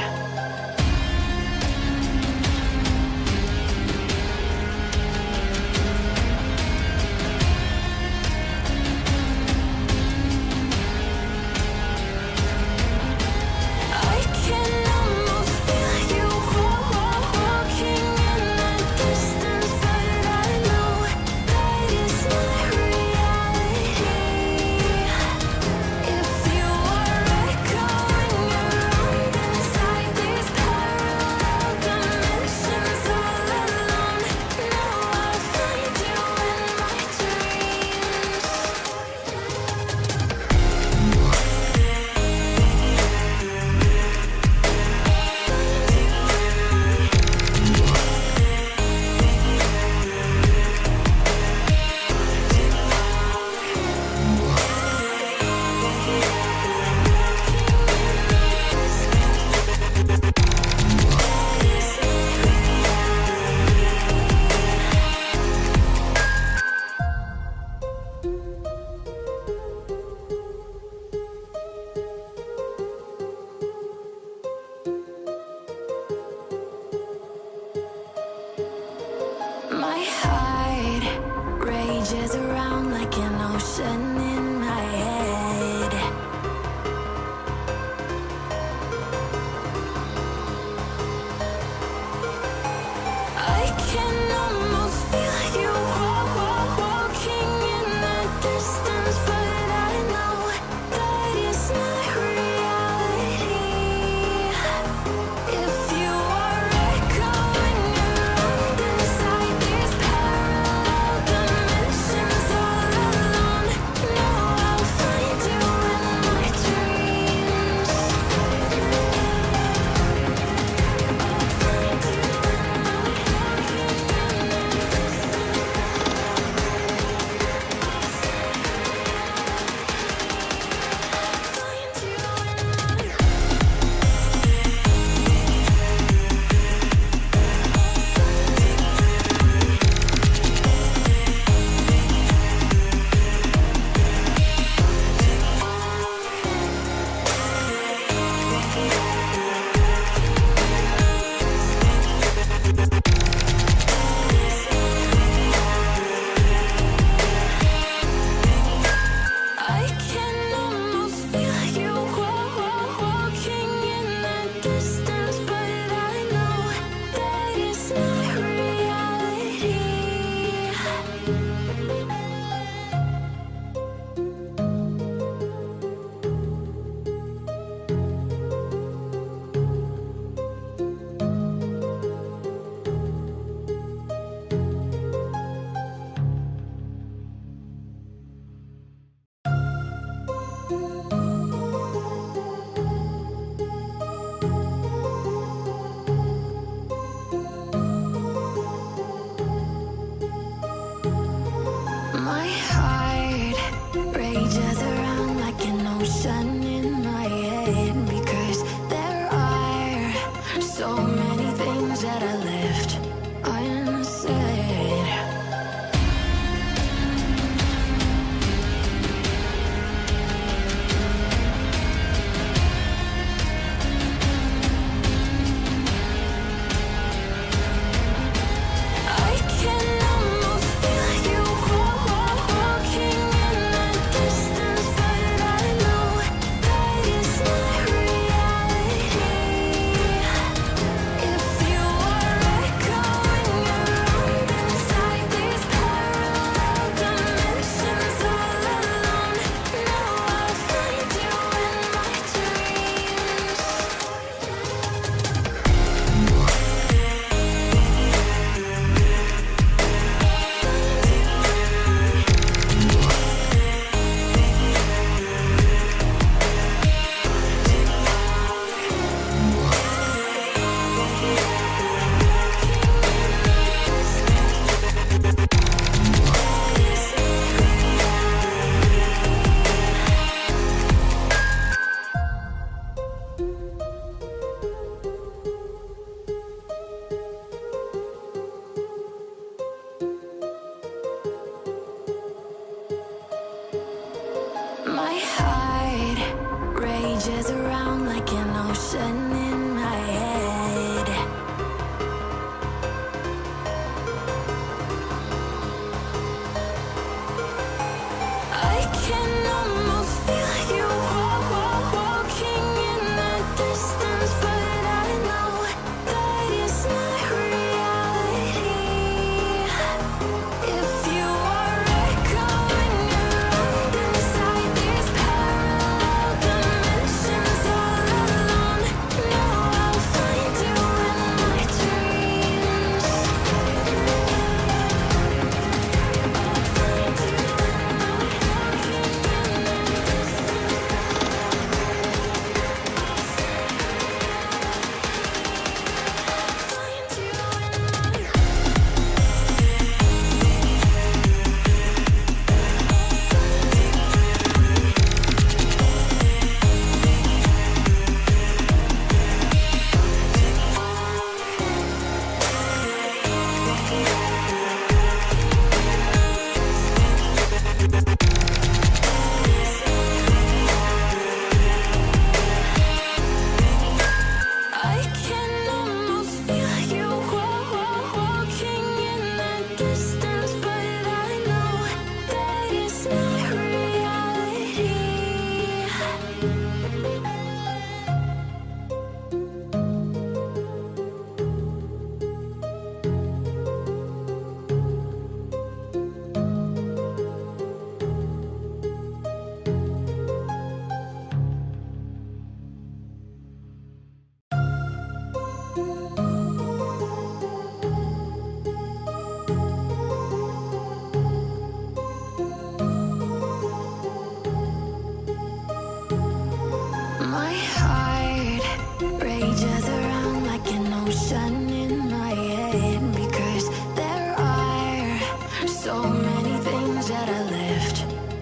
So many things that I left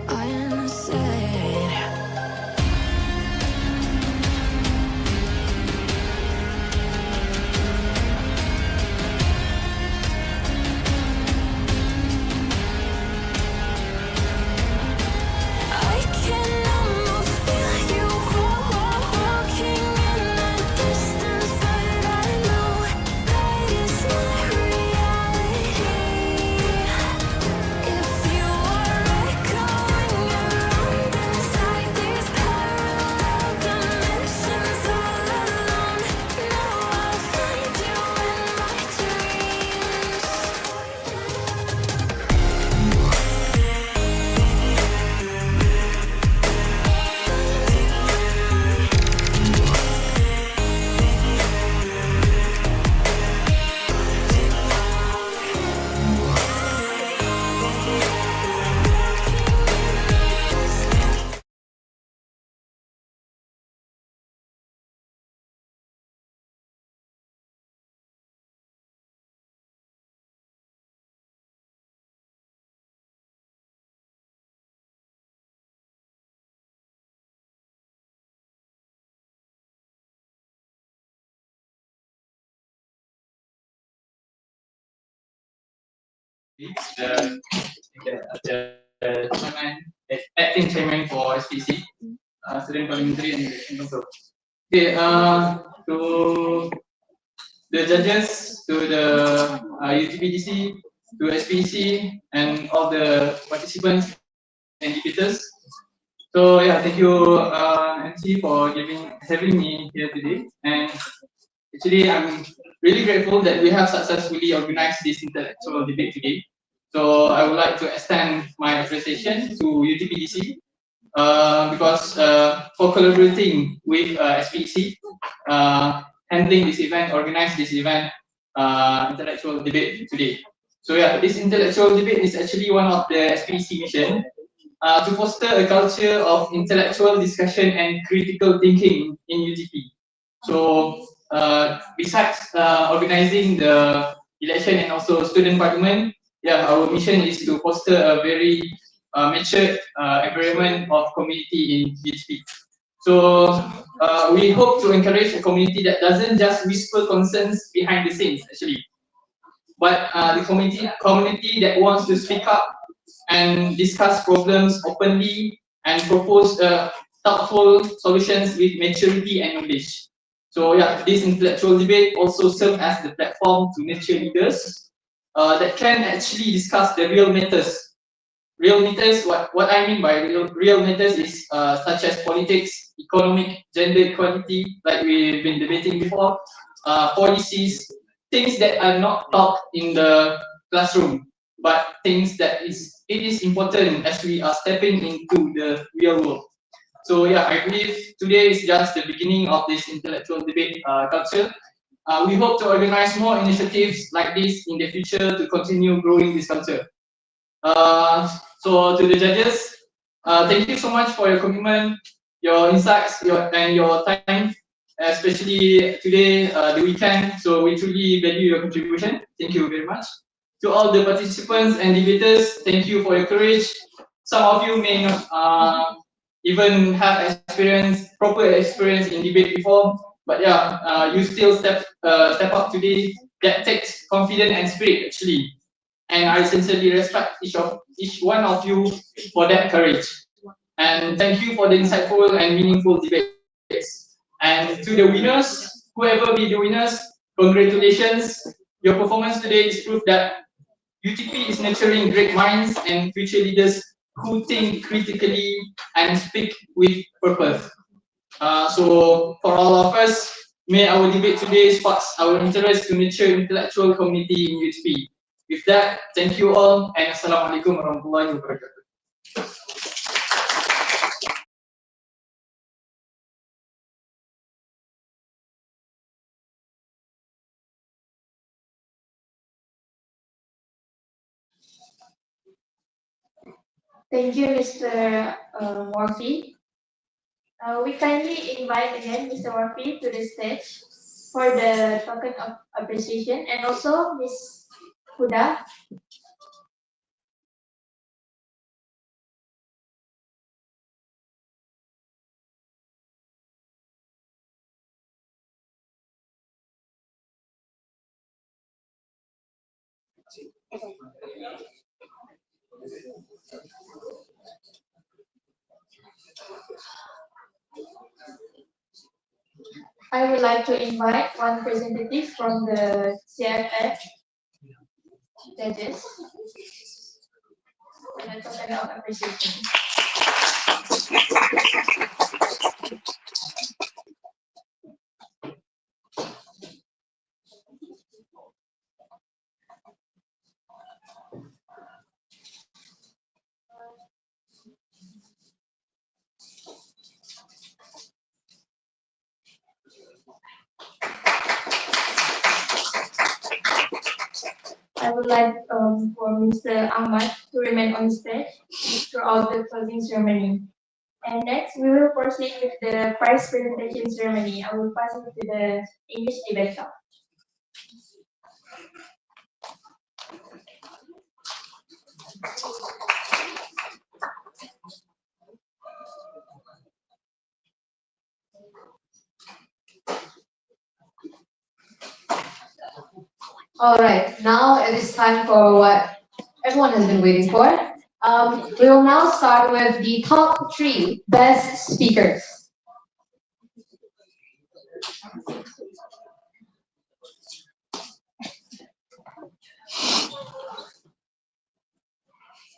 unsaid. I can almost feel you walking in the distance, but I know that is not reality. If you are echoing around inside these parallel dimensions all alone, now I'll find you in my dreams. the chairman, acting chairman for SPC, student parliamentary and election council. Okay, to the judges, to the UTPDC, to SPC, and all the participants and debaters. So yeah, thank you, MC, for having me here today. And actually, I'm really grateful that we have successfully organized this intellectual debate today. So I would like to extend my appreciation to UTPDC because for collaborating with SPC, handling this event, organize this event, intellectual debate today. So yeah, this intellectual debate is actually one of the SPC mission to foster a culture of intellectual discussion and critical thinking in UTP. So besides organizing the election and also student parliament, yeah, our mission is to foster a very matured environment of community in UTP. So we hope to encourage a community that doesn't just whisper concerns behind the scenes, actually, but the community that wants to speak up and discuss problems openly and propose thoughtful solutions with maturity and knowledge. So yeah, this intellectual debate also serves as the platform to nurture leaders that can actually discuss the real matters. Real matters, what I mean by real matters is such as politics, economic, gender equality, like we've been debating before, policies, things that are not taught in the classroom, but things that it is important as we are stepping into the real world. So yeah, I believe today is just the beginning of this intellectual debate culture. We hope to organize more initiatives like this in the future to continue growing this culture. So to the judges, thank you so much for your commitment, your insights, and your time, especially today, the weekend. So we truly value your contribution. Thank you very much. To all the participants and debaters, thank you for your courage. Some of you may not even have proper experience in debate before, but yeah, you still step up today. That takes confidence and spirit, actually. And I sincerely respect each one of you for that courage. And thank you for the insightful and meaningful debates. And to the winners, whoever be the winners, congratulations. Your performance today is proof that UTP is nurturing great minds and future leaders who think critically and speak with purpose. So for all of us, may our debate today sparks our interest to nurture intellectual community in UTP. With that, thank you all and Assalamualaikum warahmatullahi wabarakatuh. Thank you, Mr. Morphy. We kindly invite again Mr. Morphy to the stage for the token of appreciation, and also Ms. Huda I would like to invite one representative from the CFF judges and a token of appreciation. I would like for Mr. Ahmad to remain on stage throughout the closing ceremony. And next, we will proceed with the prize presentation ceremony. I will pass it to the English debate club. All right, now it is time for what everyone has been waiting for. We will now start with the top three best speakers.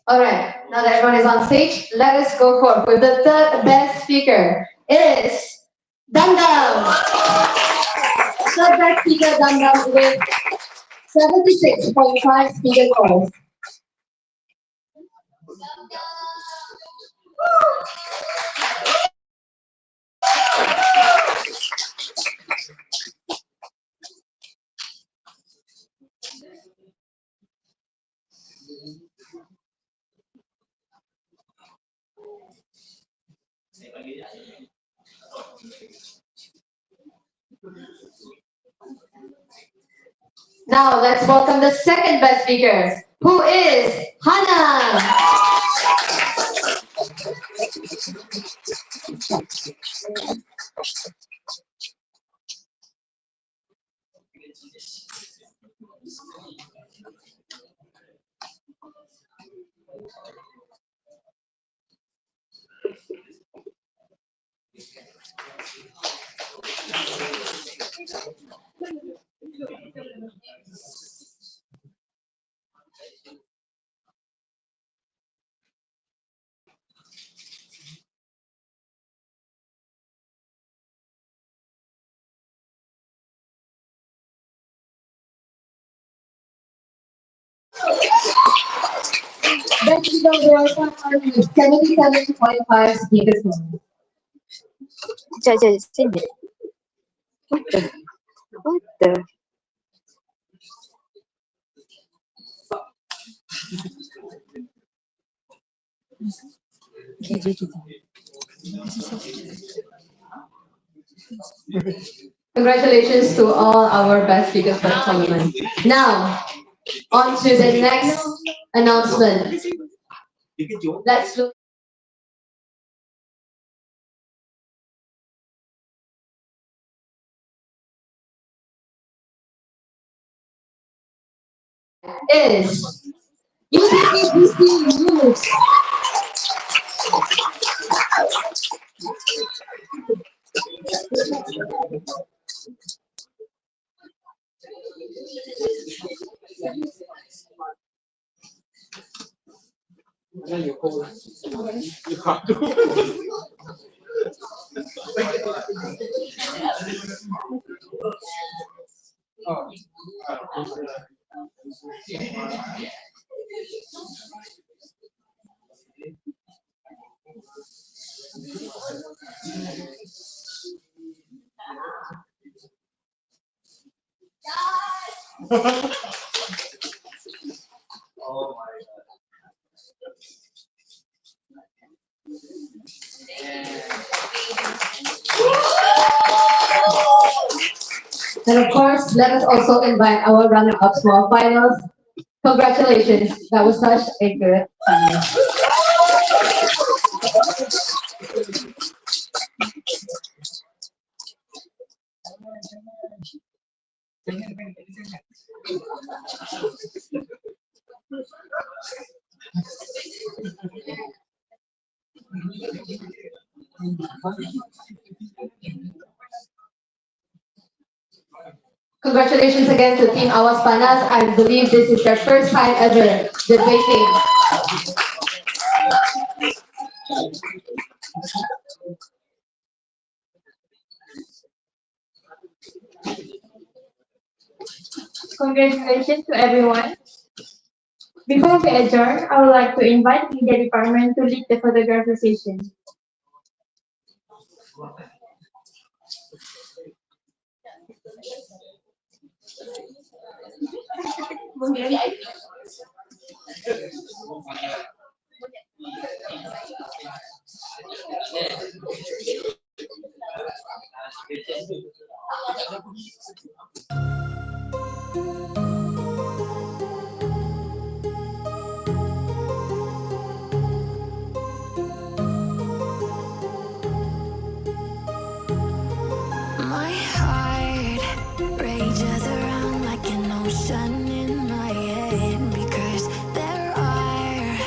All right, now that everyone is on stage, let us go forth with the third best speaker. It is Dum Dum. Third best speaker, Dum Dum, with 76.5 speaker scores. Now let's welcome the second best speaker, who is Hannah. Best speaker girl with 77.5 speaker scores. Send it. What the? What the? Congratulations to all our best speakers for the tournament. Now, on to the next announcement. Let's look. Is UCBC News. You can't do. Oh. Oh my god. And of course, let us also invite our runner-ups for our finals. Congratulations, that was such a good time. Congratulations again to Team Awas Panas. I believe this is their first time ever debating. Congratulations to everyone. Before we adjourn, I would like to invite the media department to lead the photography session. My heart rages around like an ocean in my head because there are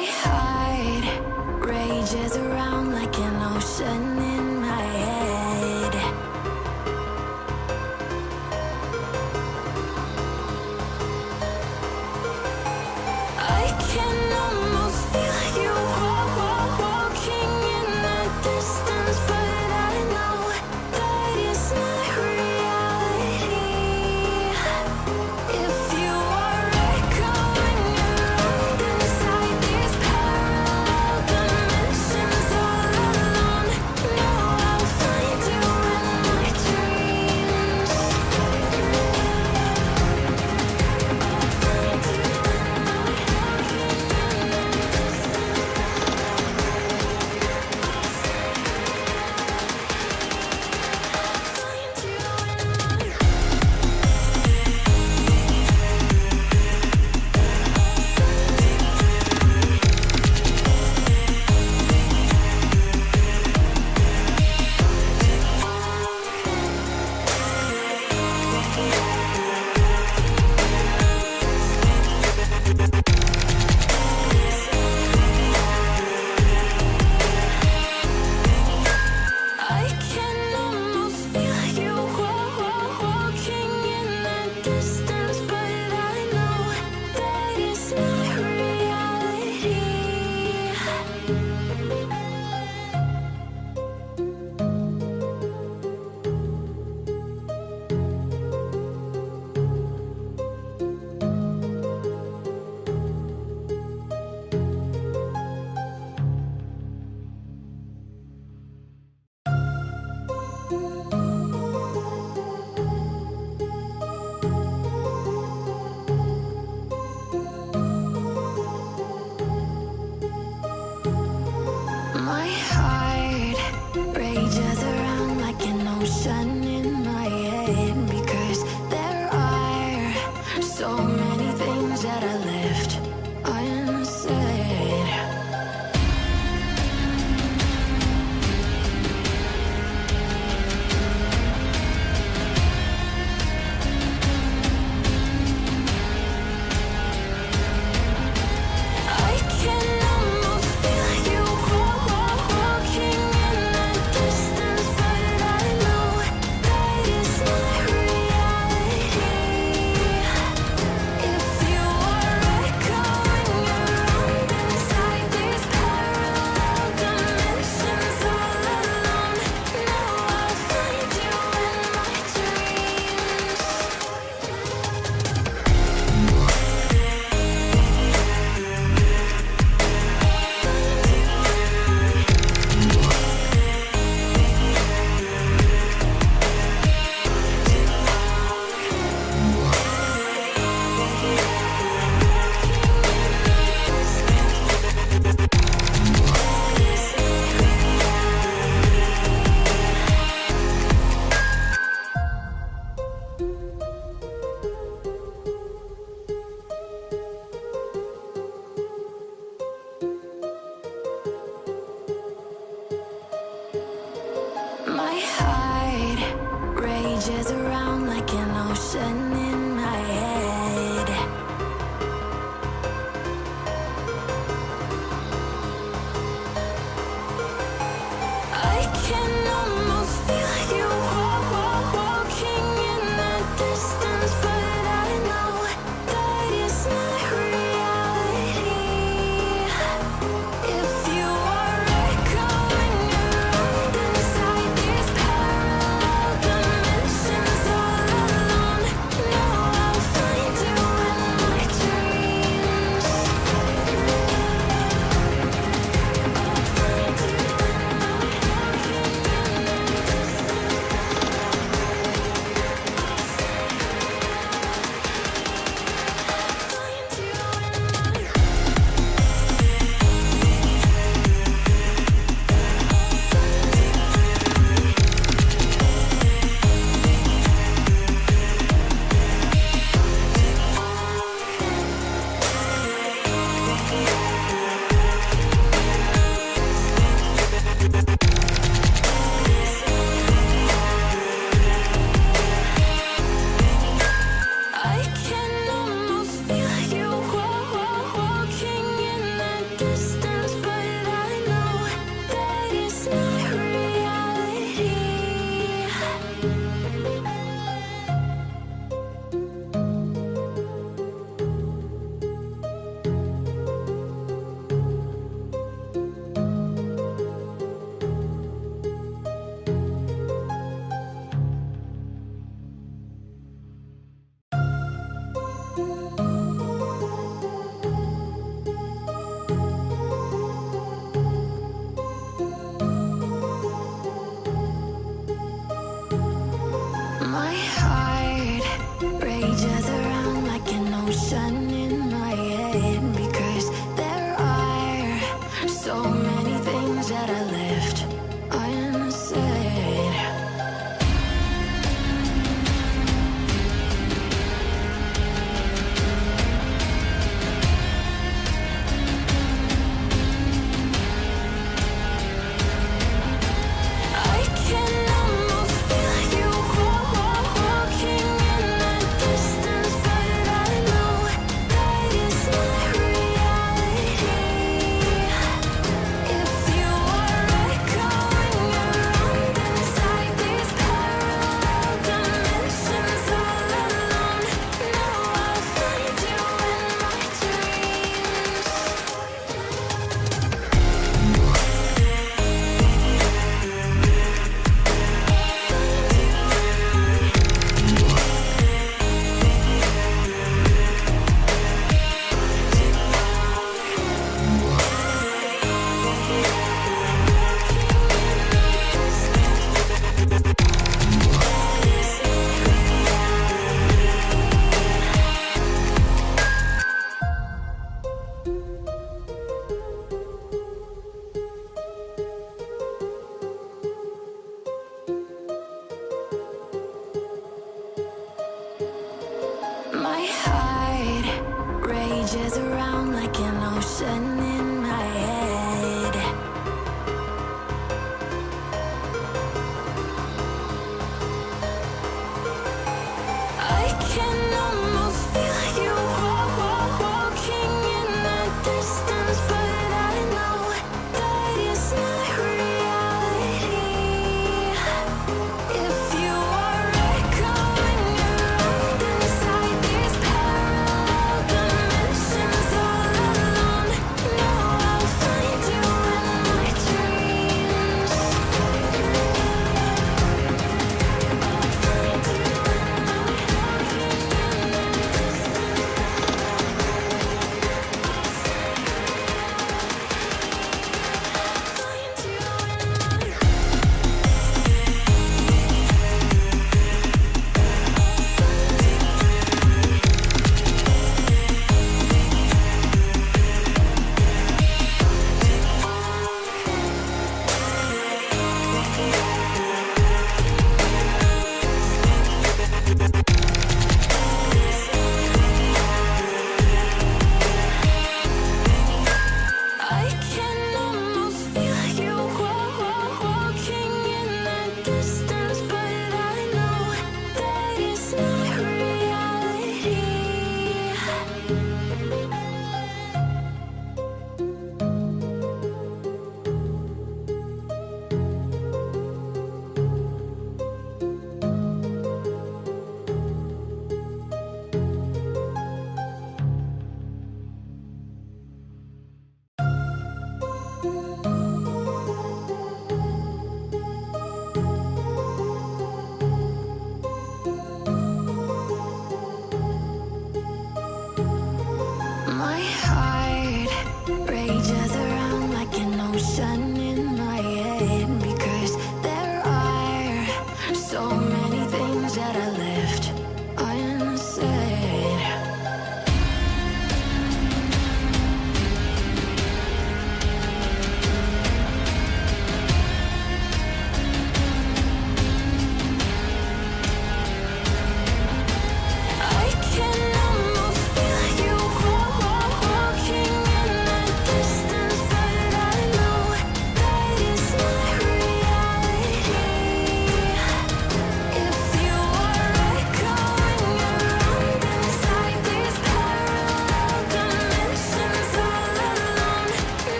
My heart rages around like an ocean in my head. I can almost feel you walking in the distance, but I know that it's not reality. If you are echoing around inside these parallel dimensions all alone, no distance, but I know that it's not reality.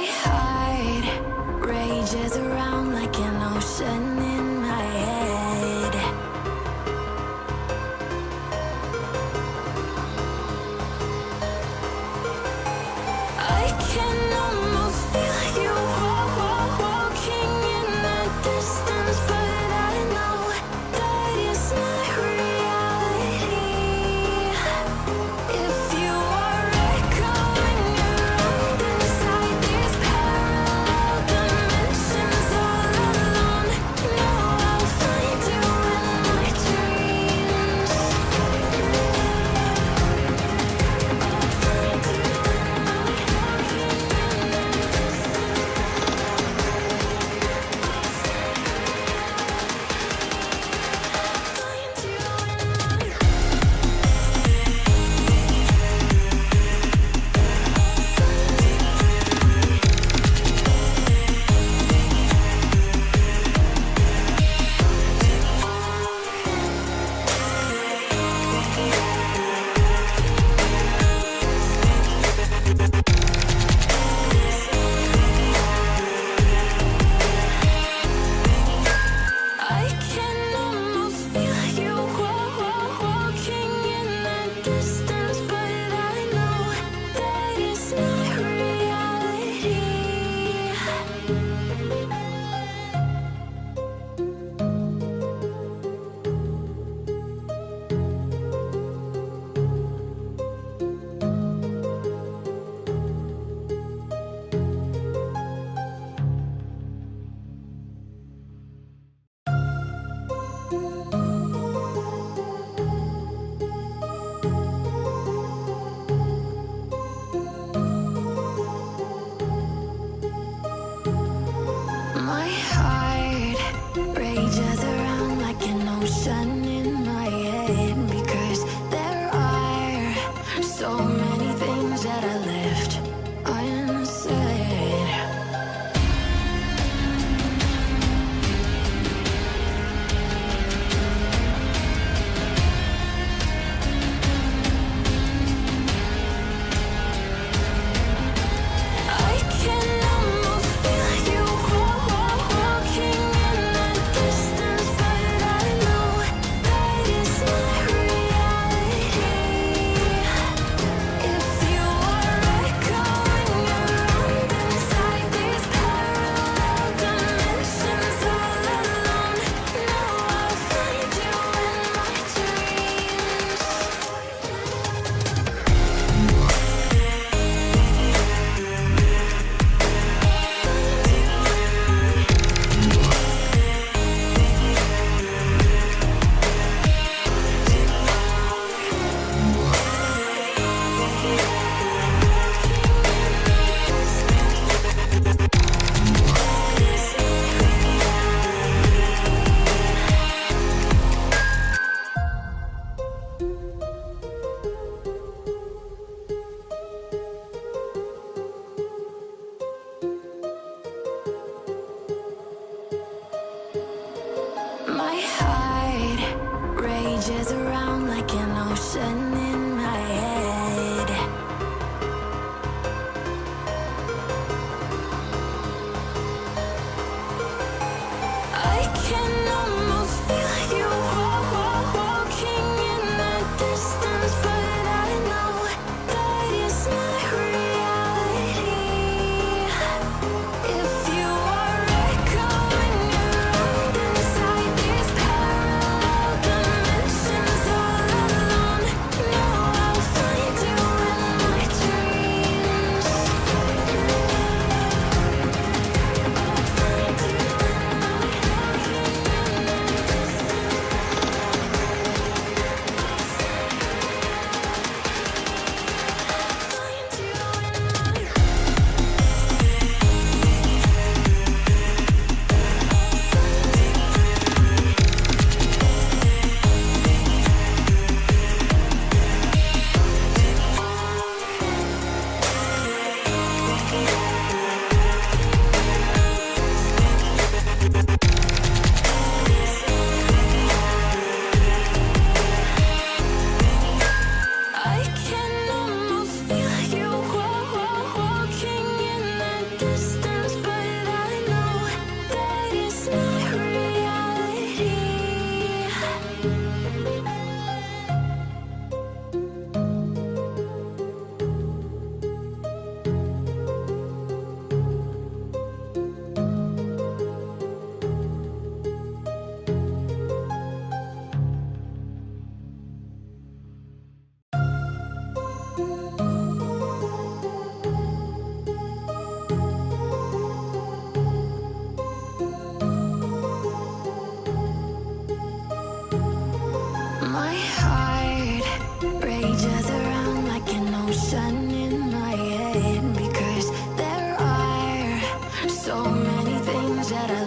My heart rages around like an ocean in my head. I can almost feel you walking in the distance, but I know that it's not reality. If you are echoing around inside these parallel dimensions all alone, know I'll find you in my dreams. Find you in my I can almost feel you walking in the distance, but I know that it's not reality. My heart rages around like an ocean in my head, because there are so many things that I left unsaid. I can almost feel you walking in the distance, but I know that it's not reality. If you are echoing around inside these parallel dimensions all alone, know I'll find you in my dreams. My heart rages around like an ocean in my head. I can almost feel you walking in the distance, but I know that it's not reality. If you are echoing around inside these parallel dimensions all alone, know distance, but I know that it's not reality. My heart rages around like an ocean in my head because there are so many things that I